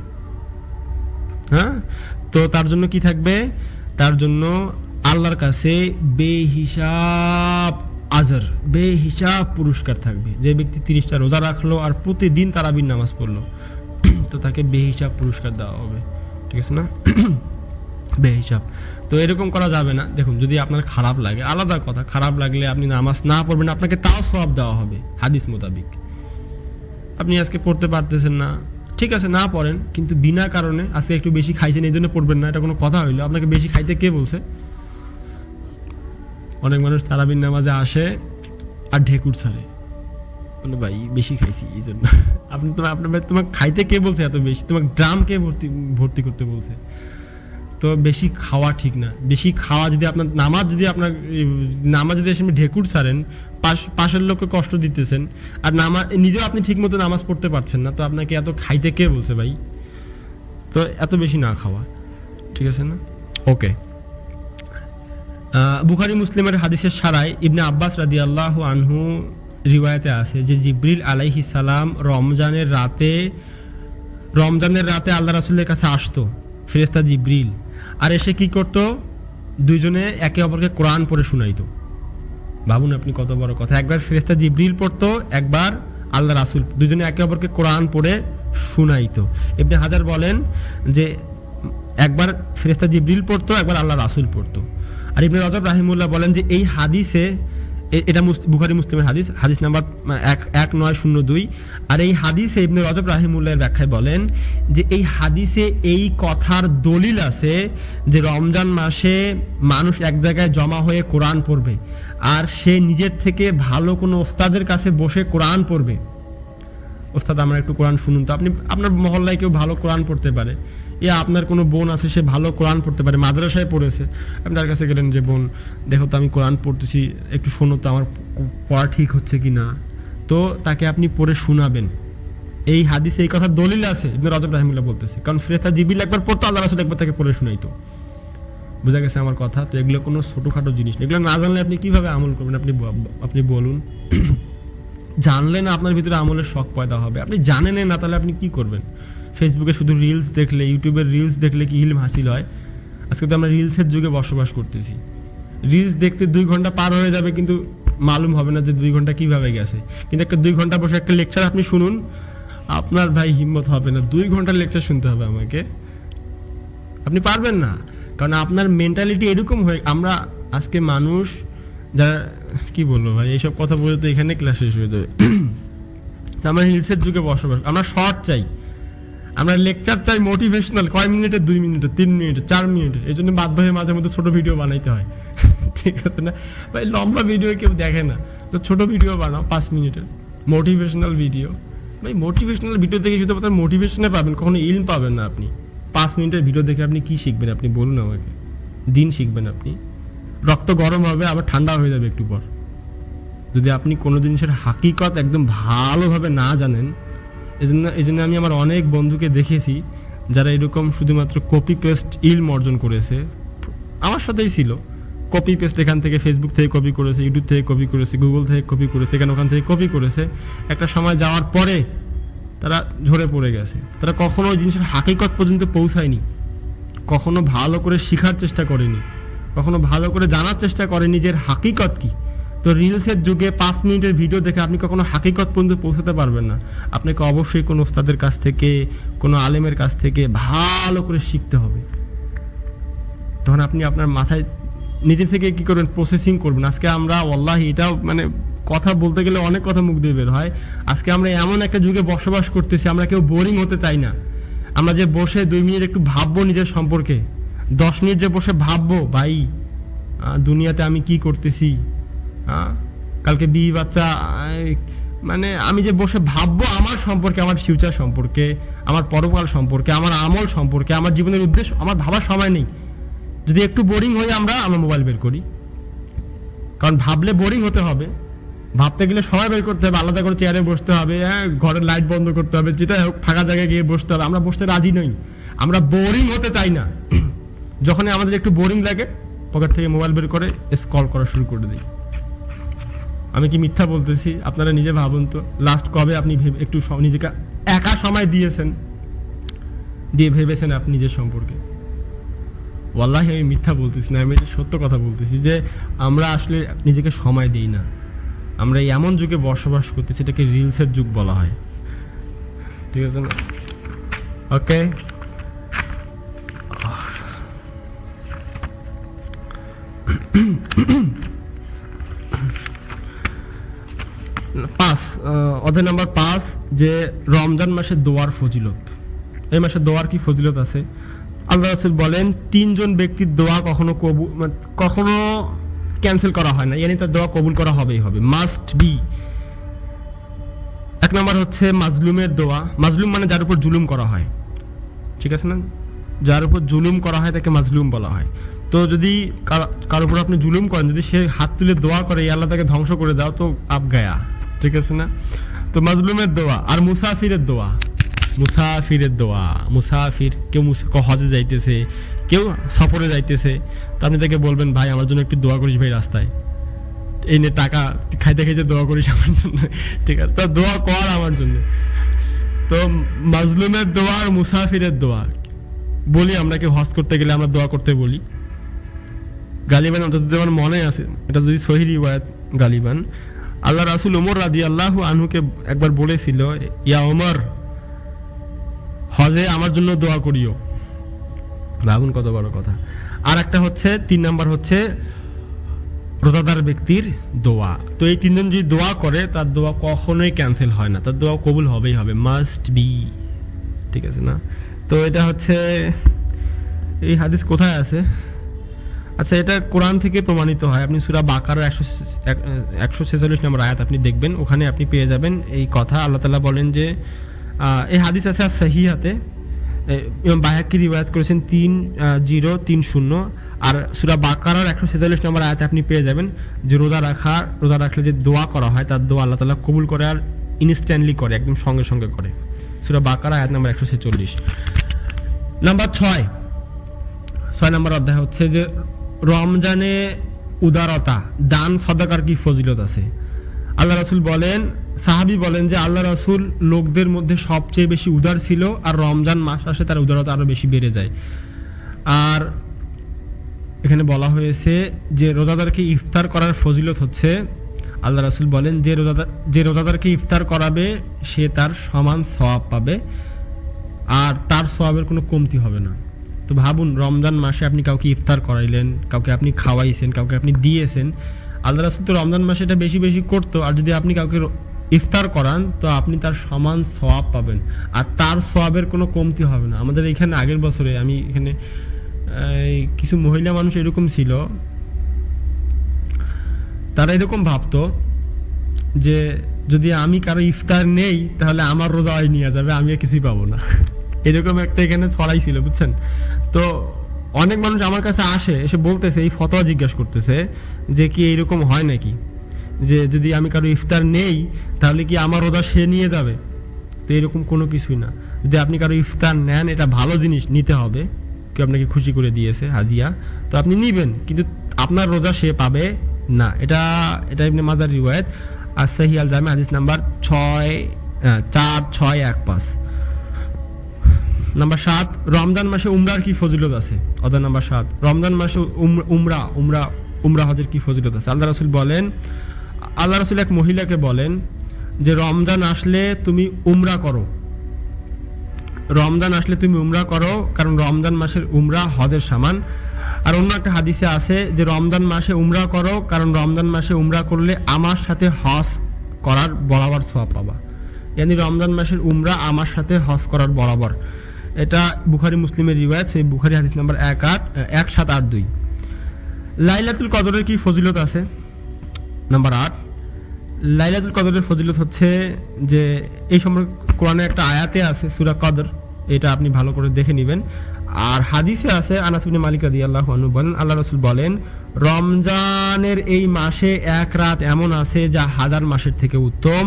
হ্যাঁ, তো তার জন্য কি থাকবে, তার জন্য আল্লাহর কাছে বেহিসাব আজর, বেহিসাব পুরস্কার থাকবে। যে ব্যক্তি 30টা রোজা রাখলো আর প্রতিদিন তারাবির নামাজ পড়লো, তো তাকে বেহিসাব পুরস্কার দেওয়া হবে, ঠিক আছে না, বেহিসাব। তো এরকম করা যাবে না। দেখুন, যদি আপনার খারাপ লাগে আলাদা কথা, খারাপ লাগলে আপনি নামাজ না পড়বেন, আপনাকে তাও সওয়াব দেওয়া হবে হাদিস মোতাবিক। আপনি আজকে পড়তে পারতেছেন না, ঠিক আছে, না পড়েন, কিন্তু বিনা কারণে আজকে একটু বেশি খাইছেন এই জন্য পড়বেন না, এটা কোনো কথা হইলো? আপনাকে বেশি খাইতে কে বলছে? অনেক মানুষ তারাবির নামাজে আসে আর ঢেকুর ছাড়ে, ভাই বেশি খাইছি এই জন্য। তোমাকে খাইতে কে বলছে এত বেশি? তোমাকে ড্রাম কে ভর্তি করতে বলছে? তো বেশি খাওয়া ঠিক না। বেশি খাওয়া যদি আপনার নামাজ যদি এসে ঢেকুর ছাড়েন, পাশের লোককে কষ্ট দিতেছেন, আর নিজেও আপনি ঠিক মতো নামাজ পড়তে পারছেন না, তো আপনাকে এত খাইতে কে বলছে ভাই? তো এত বেশি না খাওয়া, ঠিক আছে না? ওকে, বুখারী মুসলিমের হাদিসের সারায় ইবনে আব্বাস রাদিয়াল্লাহু আনহু রিওয়ায়াতে আছে যে জিবরিল আলাইহিস সালাম রমজানের রাতে আল্লাহ রাসূলের কাছে আসতো, ফেরেশতা জিবরিল, আর এসে কি করত, দুইজনে একে অপরকে কোরআন পড়ে শোনাইতো। ভাবুন আপনি কত বড় কথা, একবার ফেরেশতা জিবরিল পড়তো, একবার আল্লাহ রাসূল, দুইজনে একে অপরকে কোরআন পড়ে শোনাইতো। ইবনে হাজার বলেন যে একবার ফেরেশতা জিবরিল পড়তো, একবার আল্লাহ রাসূল পড়তো। আর ইবনে রজব রাহিমাহুল্লাহ বলেন যে এই হাদিসে, এটা বুখারী মুসলিমের হাদিস নাম্বার 1902, আর এই হাদিসে ইবনে রজব রাহিমাহুল্লাহর ব্যাখ্যায় বলেন যে এই হাদিসে এই কথার দলিল আছে যে রমজান মাসে মানুষ এক জায়গায় জমা হয়ে কোরআন পড়বে, আর সে নিজের থেকে ভালো কোনো ওস্তাদের কাছে বসে কোরআন পড়বে। ওস্তাদ আমার একটু কোরআন শুনুন তো, আপনি আপনার মহল্লায় কেউ ভালো কোরআন পড়তে পারে, আপনার কোনো বোন আছে সে ভালো কোরআন পড়তে পারে, মাদ্রাসায় পড়েছে, আপনি তার কাছে গেলেন যে বোন দেখো তো আমি কোরআন পড়তেছি, একটু শোনো তো আমার পড়া ঠিক হচ্ছে কিনা, তো তাকে আপনি পড়ে শোনাবেন। এই হাদিসে এই কথা দলিল আছে, ইবনে রজব রাহিমাহুল্লাহ বলতেছে, কারণ ফেরেশতা জিবরিল একবার পড়তো, আল্লাহ রাসূল একবার তাকে পড়ে শোনাইতো। বুঝা গেছে আমার কথা? তো এগুলো কোনো ছোটখাটো জিনিস, এগুলো না জানলে আপনি কিভাবে আমল করবেন আপনি বলুন। জানলে না আপনার ভিতরে আমলের শখ পয়দা হবে, আপনি জানেন না তাহলে আপনি কি করবেন? ফেসবুকে শুধু রিলস দেখলে, ইউটিউবের রিলস দেখলে কি ইলম হাসিল হয়? আজকে তো আমরা রিলসের যুগে বসবাস করতেছি। রিলস দেখতে 2 ঘন্টা পার হয়ে যাবে, কিন্তু মালুম হবে না যে 2 ঘন্টা কিভাবে গেছে। কিন্তু একটা 2 ঘন্টা বসে একটা লেকচার আপনি শুনুন, আপনার ভাই হিম্মত হবে না 2 ঘন্টার লেকচার শুনতে হবে আমাকে, আপনি পারবেন না। কারণ আপনার মেন্টালিটি এরকম হয়ে, আমরা আজকে মানুষ যারা, কি বলবো ভাই, এইসব কথা বলে তো এখানে ক্লাস শেষ হয়ে যাবে। আমরা রিলসের যুগে বসবাস, আমরা শর্ট চাই, আমরা লেকচার চাই মোটিভেশনাল, কয় মিনিটের, 2 মিনিটের, 3 মিনিটের, 4 মিনিটের। এই জন্য বাধ্য হয়ে মাঝে মধ্যে ছোট ভিডিও বানাইতে হয়, ঠিক আছে না ভাই? লম্বা ভিডিও কেউ দেখে না, তো ছোট ভিডিও বানাও 5 মিনিটের মোটিভেশনাল ভিডিও। ভাই মোটিভেশনাল ভিডিও দেখে শুধু আপনার মোটিভেশনে পাবেন, কখনো ইলম পাবেন না আপনি। 5 মিনিটের ভিডিও দেখে আপনি কি শিখবেন? আপনি বলুন আমাকে, দিন শিখবেন আপনি? রক্ত গরম হবে, আবার ঠান্ডা হয়ে যাবে একটু পর। যদি আপনি কোনো জিনিসের হাকিকত একদম ভালোভাবে না জানেন, এই জন্য আমি আমার অনেক বন্ধুকে দেখেছি যারা এরকম শুধুমাত্র কপি পেস্ট ইলম অর্জন করেছে, আমার সাথেই ছিল। কপি পেস্ট এখান থেকে ফেসবুক থেকে কপি করেছে, ইউটিউব থেকে কপি করেছে, গুগল থেকে কপি করেছে, এখানে ওখান থেকে কপি করেছে। একটা সময় যাওয়ার পরে তারা ঝরে পড়ে গেছে, তারা কখনো ওই জিনিসের হাকিকত পর্যন্ত পৌঁছায়নি, কখনো ভালো করে শেখার চেষ্টা করেনি, কখনো ভালো করে জানার চেষ্টা করেনি নিজের হাকিকত কি। তো রিলসের যুগে 5 মিনিটের ভিডিও দেখে আপনি কখনো হাকিকত পর্যন্ত পৌঁছাতে পারবেন না। আপনাকে অবশ্যই কোনো ওস্তাদের কাছ থেকে, কোনো আলেমের কাছ থেকে ভালো করে শিখতে হবে। তখন আপনি আপনার মাথায় নিজে থেকে কি করবেন, প্রসেসিং করবেন। আজকে আমরা ওয়াল্লাহি, এটাও মানে কথা বলতে গেলে অনেক কথা মুখ দিয়ে বের হয়, আজকে আমরা এমন একটা যুগে বসবাস করতেছি, আমরা কেউ বোরিং হতে চাই না। আমরা যে বসে 2 মিনিট একটু ভাববো নিজের সম্পর্কে, 10 মিনিট যে বসে ভাববো ভাই দুনিয়াতে আমি কি করতেছি, কালকে বিয়ে বাচ্চা, মানে আমি যে বসে ভাববো আমার সম্পর্কে, আমার ফিউচার সম্পর্কে, আমার পরকাল সম্পর্কে, আমার আমল সম্পর্কে, আমার জীবনের উদ্দেশ্য, আমার ভাবার সময় নেই। যদি একটু বোরিং হই আমরা মোবাইল বের করি, কারণ ভাবলে বোরিং হতে হবে, ভাবতে গেলে সময় বের করতে হবে, আলাদা করে চেয়ারে বসতে হবে, ঘরের লাইট বন্ধ করতে হবে, যেটা হোক ফাঁকা জায়গায় গিয়ে বসতে হবে। আমরা বসতে রাজি নই, আমরা বোরিং হতে চাই না। যখন আমাদের একটু বোরিং লাগে, পকেট থেকে মোবাইল বের করে স্ক্রল করা শুরু করে দিই। আমি কি মিথ্যা বলতেছি? আপনারা নিজে ভাবুন তো, লাস্ট কবে আপনি একটু নিজেকে একা সময় দিয়েছেন, দিয়ে ভেবেছেন আপনি নিজের সম্পর্কে? ওয়াল্লাহি আমি মিথ্যা বলতেছি না, আমি সত্য কথা বলতেছি যে আমরা আসলে নিজেকে সময় দিই না। আমরা এমন যুগে বসবাস করতেছি, এটাকে রিলসের যুগ বলা হয়, ঠিক আছে না? ওকে, অধ্যায় নাম্বার 5, যে রমজান মাসে দোয়ার ফজিলত। এই মাসে দোয়ার কি ফজিলত আছে? আল্লাহ রাসূল বলেন 3 জন ব্যক্তির দোয়া কখনো ক্যান্সেল করা হয় না, ইয়ানি তার দোয়া কবুল করা হবেই হবে, মাস্ট বি। 1 নম্বর হচ্ছে মাজলুমের দোয়া। মাজলুম মানে যার উপর জুলুম করা হয়, ঠিক আছে না? যার উপর জুলুম করা হয় তাকে মাজলুম বলা হয়। তো যদি কারোর উপর আপনি জুলুম করেন, যদি সে হাত তুলে দোয়া করে আল্লাহ তাকে ধ্বংস করে দাও, তো আপ গায়া, ঠিক আছে না? তো মাজলুমের দোয়া। আর মুসাফিরের দোয়া, মুসাফির কেউ হজে যাইতেছে, কেউ সফরে যাইতেছে, তো আপনি তাকে বলবেন ভাই আমার জন্য একটু দোয়া করিস ভাই, রাস্তায় এই নে টাকা, খাইতে খাইতে দোয়া করিস আমার জন্য, ঠিক আছে? তো দোয়া কর আমার জন্য। তো মাজলুমের দোয়া আর মুসাফিরের দোয়া বলি, আমরা কেউ হজ করতে গেলে আমরা দোয়া করতে বলি গালিবান, অন্তত আমার মনে আছে, এটা যদি সহিহ রিওয়ায়াত গালিবান, আল্লাহ রাসূল ওমর রাদিয়াল্লাহু আনহুকে একবার বলেছিল, ইয়া ওমর, হজে আমার জন্য দোয়া করিও। ভাবুন কত বড় কথা। আর একটা হচ্ছে 3 নাম্বার হচ্ছে রোজাদার ব্যক্তির দোয়া। তো এই 3 জন যদি দোয়া করে তার দোয়া কখনোই ক্যান্সেল হয় না, তার দোয়া কবুল হবেই হবে, মাস্ট বি, ঠিক আছে না? তো এটা হচ্ছে, এই হাদিস কোথায় আছে? আচ্ছা, এটা কোরআন থেকে প্রমাণিত হয়। আপনি সূরা বাকারার 146 নম্বর আয়াত আপনি দেখবেন, ওখানে আপনি পেয়ে যাবেন এই কথা। আল্লাহ তাআলা বলেন যে, এই হাদিস আছে সহিহাতে, ইমাম বাইহাকি রিওয়ায়াত করেছেন 3030, আর সূরা বাকারার 146 নম্বর আয়াতে আপনি পেয়ে যাবেন যে রোজা রাখলে যে দোয়া করা হয় তার দোয়া আল্লাহ তাআলা কবুল করে, আর ইনস্ট্যান্টলি করে, একদম সঙ্গে সঙ্গে করে। সূরা বাকারা আয়াত নম্বর 146। নাম্বার 6 নম্বর অধ্যায় হচ্ছে যে রমজানে উদারতা, দান সদাকার কি ফজিলত আছে। আল্লাহ রাসূল বলেন, সাহাবী বলেন যে আল্লাহ রাসূল লোকদের মধ্যে সবচেয়ে বেশি উদার ছিল, আর রমজান মাস আসে তার উদারতা আরো বেশি বেড়ে যায়। আর এখানে বলা হয়েছে যে রোজাদারকে ইফতার করার ফজিলত হচ্ছে, আল্লাহ রাসূল বলেন যে রোজাদারকে ইফতার করাবে সে তার সমান সওয়াব পাবে, আর তার সওয়াবের কোনো কমতি হবে না। তো ভাবুন, রমজান মাসে আপনি কাউকে ইফতার করাইলেন, কাউকে আপনি খাওয়াইছেন, কাউকে আপনি দিয়েছেন। আল্লাহ রাসূল তো রমজান মাসে এটা বেশি বেশি করতো, আর যদি আপনি কাউকে ইফতার করান তো আপনি তার সমান সওয়াব পাবেন, আর তার সওয়াবের কোনো কমতি হবে না। আমাদের এখানে আগের বছরে আমি এখানে কিছু মহিলা মানুষ এরকম ছিল, তারা এরকম ভাবতো যে যদি আমি কারো ইফতার নেই তাহলে আমার রোজা নিয়ে যাবে, আমি আর কিছুই পাবো না, এরকম একটা এখানে ছড়াই ছিল, বুঝছেন? তো অনেক মানুষ আমার কাছে আসে, এসে বলতেছে, এই ফতোয়া জিজ্ঞাসা করতেছে যে কি এইরকম হয় নাকি, যে যদি আমি কারো ইফতার নেই তাহলে কি আমার রোজা সে নিয়ে যাবে? তো এরকম কোনো কিছুই না। যদি আপনি কারো ইফতার নেন, এটা ভালো জিনিস, নিতে হবে, কেউ আপনাকে খুশি করে দিয়েছে হাদিয়া, তো আপনি নিবেন, কিন্তু আপনার রোজা সে পাবে না। এটা ইবনে মাজার রিওয়ায়াত, আর সহিহ আল জামি হাদিস নাম্বার 4615। নাম্বার 7, রমজান মাসে উমরার কি ফজিলত আছে। অধ্যায় নাম্বার 7, রমজান মাসে উমরা হজের কি ফজিলত আছে। আল্লাহ রাসূল বলেন, আল্লাহ রাসূল এক মহিলাকে বলেন যে রমজান আসলে তুমি উমরা করো, রমজান আসলে তুমি উমরা করো, কারণ রমজান মাসের উমরা হজের সমান। আর অন্য একটা হাদিসে আছে যে রমজান মাসে উমরা করো, কারণ রমজান মাসে উমরা করলে আমার সাথে হজ করার বরাবর সওয়াব পাবা। यानी রমজান মাসের উমরা আমার সাথে হজ করার বরাবর। এটা বুখারী মুসলিমের রিওয়ায়াত, সেই বুখারী হাদিস নাম্বার 1782। লাইলাতুল কদরের কি ফজিলত আছে। নাম্বার 8, লাইলাতুল কদরের ফজিলত হচ্ছে যে এই সম্পর্কে কোরআনে একটা আয়াতে আছে সূরা কদর, এটা আপনি ভালো করে দেখে নেবেন। আর হাদিসে আছে, আনাস ইবনে মালিক রাদিয়াল্লাহু আনহু বলেন, আল্লাহ রাসূল বলেন, রমজানের এই মাসে এক রাত এমন আছে যা 1000 মাসের থেকে উত্তম।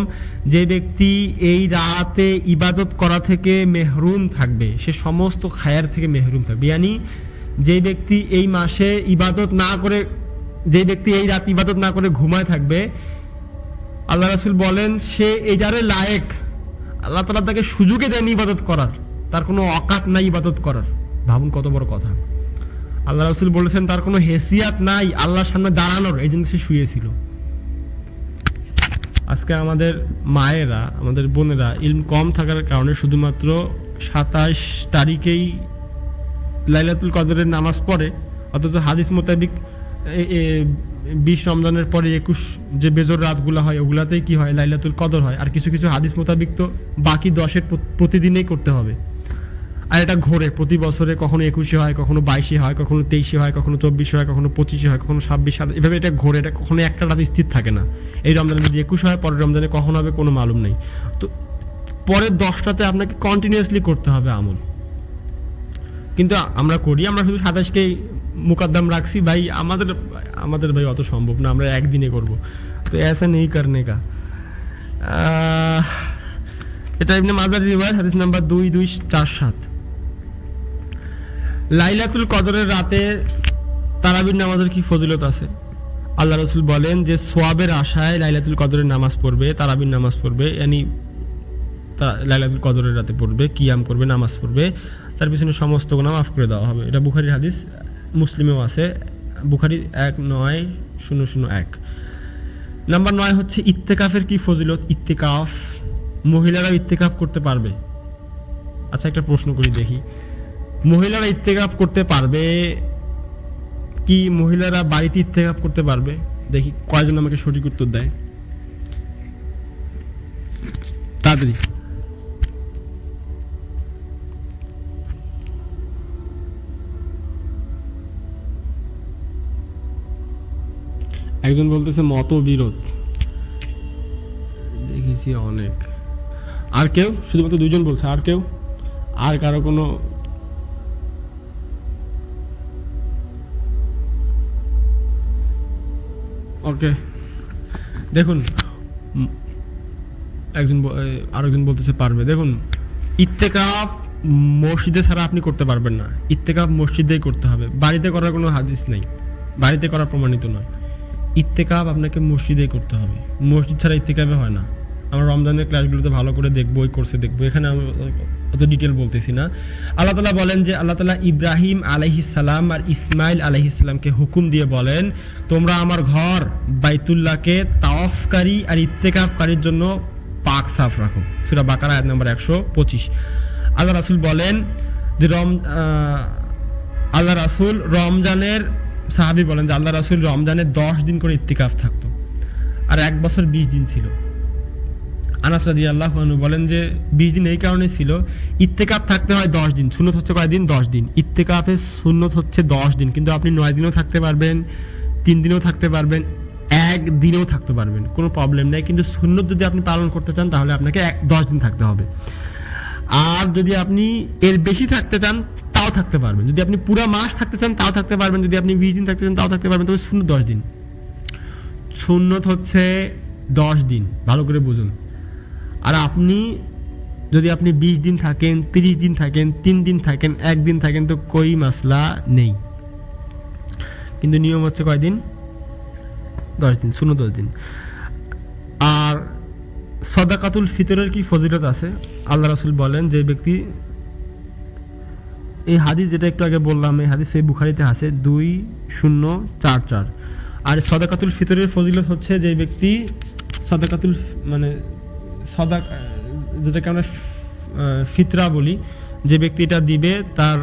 যে ব্যক্তি এই রাতে ইবাদত করা থেকে মেহরুম থাকবে সে সমস্ত খায়ের থেকে মেহরুম থাকবে। यानी যে ব্যক্তি এই মাসে ইবাদত না করে, যে ব্যক্তি এই রাত ইবাদত না করে ঘুমায় থাকবে, আল্লাহ রাসূল বলেন সে এটারে লায়েক, আল্লাহ তাআলা তাকে সুযোগে দেয়নি ইবাদত করার, তার কোনো অকাত নাই ইবাদত করার। ভাবুন কত বড় কথা। আল্লাহ রাসূল বলেছেন তার কোনো হেসিয়াত নাই আল্লাহর সামনে দাঁড়ানোর, এই জন্য সে শুয়েছিল। আজকে আমাদের মায়েরা, আমাদের বোনেরা ইলম কম থাকার কারণে শুধুমাত্র 27 তারিখেই লাইলাতুল কদরের নামাজ পড়ে, অথচ হাদিস মোতাবেক 20 রমজানের পরে 21 যে বেজর রাতগুলো হয় ওগুলাতেই কি হয়, লাইলাতুল কদর হয়। আর কিছু কিছু হাদিস মোতাবেক তো বাকি 10 প্রতিদিনেই করতে হবে। আর এটা ঘোরে, প্রতি বছরে কখনো 21 হয়, কখনো 22 হয়, কখনো 23 হয়, কখনো 24 হয়, কখনো 25 হয়, কখনো 26, এভাবে এটা ঘোরে। এটা কখনো একটা রাত স্থির থাকে না। এই রমজানে যদি 21 হয়, পরের রমজানে কখন হবে কোনো মালুম নেই। তো পরের 10টাতে আপনাকে কন্টিনিউয়াসলি করতে হবে আমল। কিন্তু আমরা করি, আমরা শুধু 27কেই মুকদ্দম রাখছি। ভাই আমাদের ভাই অত সম্ভব না, আমরা একদিনে করব। তো ऐसा नहीं करने का। এটা ইবনে মাজাহ রিওয়ায়াত হাদিস নাম্বার 2247। লাইলাতুল কদরের রাতে তারাবির নামাজের কি ফজিলত আছে? আল্লাহ রাসূল বলেন যে সোয়াবের আশায় লাইলাতুল কদরের নামাজ পড়বে, তারাবির নামাজ পড়বে, ইয়ানি লাইলাতুল কদরের রাতে পড়বে, কিয়াম করবে, নামাজ পড়বে, তার পিছনে সমস্ত গুনাহ মাফ করে দেওয়া হবে। এটা বুখারীর হাদিস, মুসলিমেও আছে, বুখারী 19001। নাম্বার 9 হচ্ছে ইত্তেকাফের কি ফজিলত। ইত্তেকাফ, মহিলারা ইত্তেকাফ করতে পারবে? আচ্ছা একটা প্রশ্ন করি দেখি, মহিলারা ইত্তেকাফ করতে পারবে কি? মহিলারা বাড়িতে ইত্তেকাফ করতে পারবে? দেখি কয়জন আমাকে সঠিক উত্তর দেয় তাড়াতাড়ি। একজন বলতেছে মতবিরোধ, দেখেছি অনেক। আর কেউ? শুধুমাত্র 2 জন বলছে, আর কেউ? আর কারো কোনো? ওকে, দেখুন আরেকজন বলতেছে পারবে। দেখুন, ইত্তেকাফ মসজিদে ছাড়া আপনি করতে পারবেন না, ইত্তেকাফ মসজিদেই করতে হবে, বাড়িতে করার কোনো হাদিস নেই, বাড়িতে করা প্রমাণিত নয়। ইত্তেকাফ আপনাকে মসজিদেই করতে হবে, মসজিদ ছাড়া ইত্তেকাফে হয় না। আমরা রমজানের ক্লাসগুলোতে ভালো করে দেখবো, ওই কোর্সে দেখবো, এখানে আমি অত ডিটেল বলতেছি না। আল্লাহ তাআলা বলেন যে আল্লাহ তাআলা ইব্রাহিম আলাইহিস সালাম আর ইসমাইল আলাইহিস সালামকে হুকুম দিয়ে বলেন, তোমরা আমার ঘর বাইতুল্লাহকে তাওয়াফকারী আর ইত্তেকাফকারীর জন্য পাক সাফ রাখো। সূরা বাকারা আয়াত নম্বর 125। আল্লাহ রাসূল বলেন যে আল্লাহ রাসূল রমজানের, সাহাবী বলেন যে আল্লাহ রাসূল রমজানে 10 দিন করে ইত্তিকাফ থাকতো, আর 1 বছর 20 দিন ছিল। আনাস রাদিয়াল্লাহু আনহু বলেন যে 20 দিন এই কারণে ছিল, ইত্তেকাফ থাকতে হয় 10 দিন, সুন্নত হচ্ছে কয় দিন? 10 দিন। ইত্তেকাফের সুন্নত হচ্ছে 10 দিন, কিন্তু আপনি 9 দিনও থাকতে পারবেন, 3 দিনও থাকতে পারবেন, 1 দিনও থাকতে পারবেন, কোনো প্রবলেম নাই। কিন্তু সুন্নত যদি আপনি পালন করতে চান তাহলে আপনাকে 10 দিন থাকতে হবে। আর যদি আপনি এর বেশি থাকতে চান তাও থাকতে পারবেন, যদি আপনি পুরো মাস থাকতে চান তাও থাকতে পারবেন, যদি আপনি 20 দিন থাকতে চান তাও থাকতে পারবেন। তবে সুন্নত 10 দিন, সুন্নত হচ্ছে 10 দিন, ভালো করে বুঝুন। আর আপনি যদি আপনি 20 দিন থাকেন, 30 দিন থাকেন, 3 দিন থাকেন, 1 দিন থাকেন, তো কোই মাসলা নেই, কিন্তু নিয়ম হচ্ছে কয়দিন? 10 দিন, সুন্নত 10 দিন। আর সাদাকাতুল ফিতরের কি ফজিলত আছে? আল্লাহ রাসূল বলেন যে ব্যক্তি, এই হাদিস যেটা একটু আগে বললাম, এই হাদিস এই বুখারীতে আছে 2044। আর সাদাকাতুল ফিতরের ফজিলত হচ্ছে যে ব্যক্তি সাদাকাতুল মানে যেটাকে আমরা ফিতরা বলি, যে ব্যক্তি এটা দিবে তার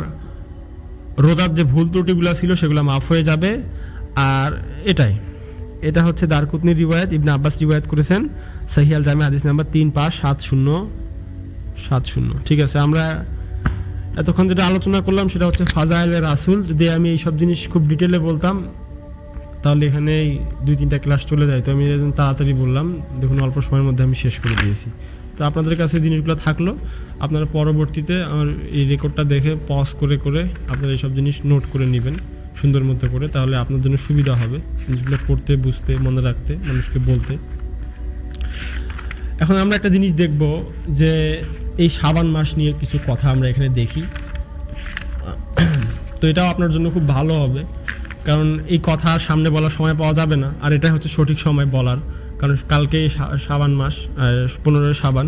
রোজার যে ভুল ত্রুটিগুলো ছিল সেগুলো মাফ হয়ে যাবে। আর এটা হচ্ছে দারকুতনির রিওয়ায়াত, ইবনে আব্বাস রিওয়ায়াত করেছেন, সহিহ আল জামি হাদিস নাম্বার 357070। ঠিক আছে, আমরা এতক্ষণ যেটা আলোচনা করলাম সেটা হচ্ছে ফাজাইলে রাসূল। যদি আমি এই সব জিনিস খুব ডিটেলে বলতাম তাহলে এখানে 2-3টা ক্লাস চলে যায়, তো আমি তাড়াতাড়ি বললাম, দেখুন অল্প সময়ের মধ্যে আমি শেষ করে দিয়েছি। তো আপনাদের কাছে জিনিসগুলো থাকলো, আপনারা পরবর্তীতে আমার এই রেকর্ডটা দেখে পজ করে করে আপনারা এইসব জিনিস নোট করে নেবেন সুন্দর মতো করে, তাহলে আপনার জন্য সুবিধা হবে জিনিসগুলো পড়তে, বুঝতে, মনে রাখতে, মানুষকে বলতে। এখন আমরা একটা জিনিস দেখব যে এই শাবান মাস নিয়ে কিছু কথা আমরা এখানে দেখি, তো এটাও আপনার জন্য খুব ভালো হবে, কারণ এই কথা সামনে বলার সময় পাওয়া যাবে না, আর এটা হচ্ছে সঠিক সময় বলার, কারণ কালকে শাবান মাস, 15 শাবান।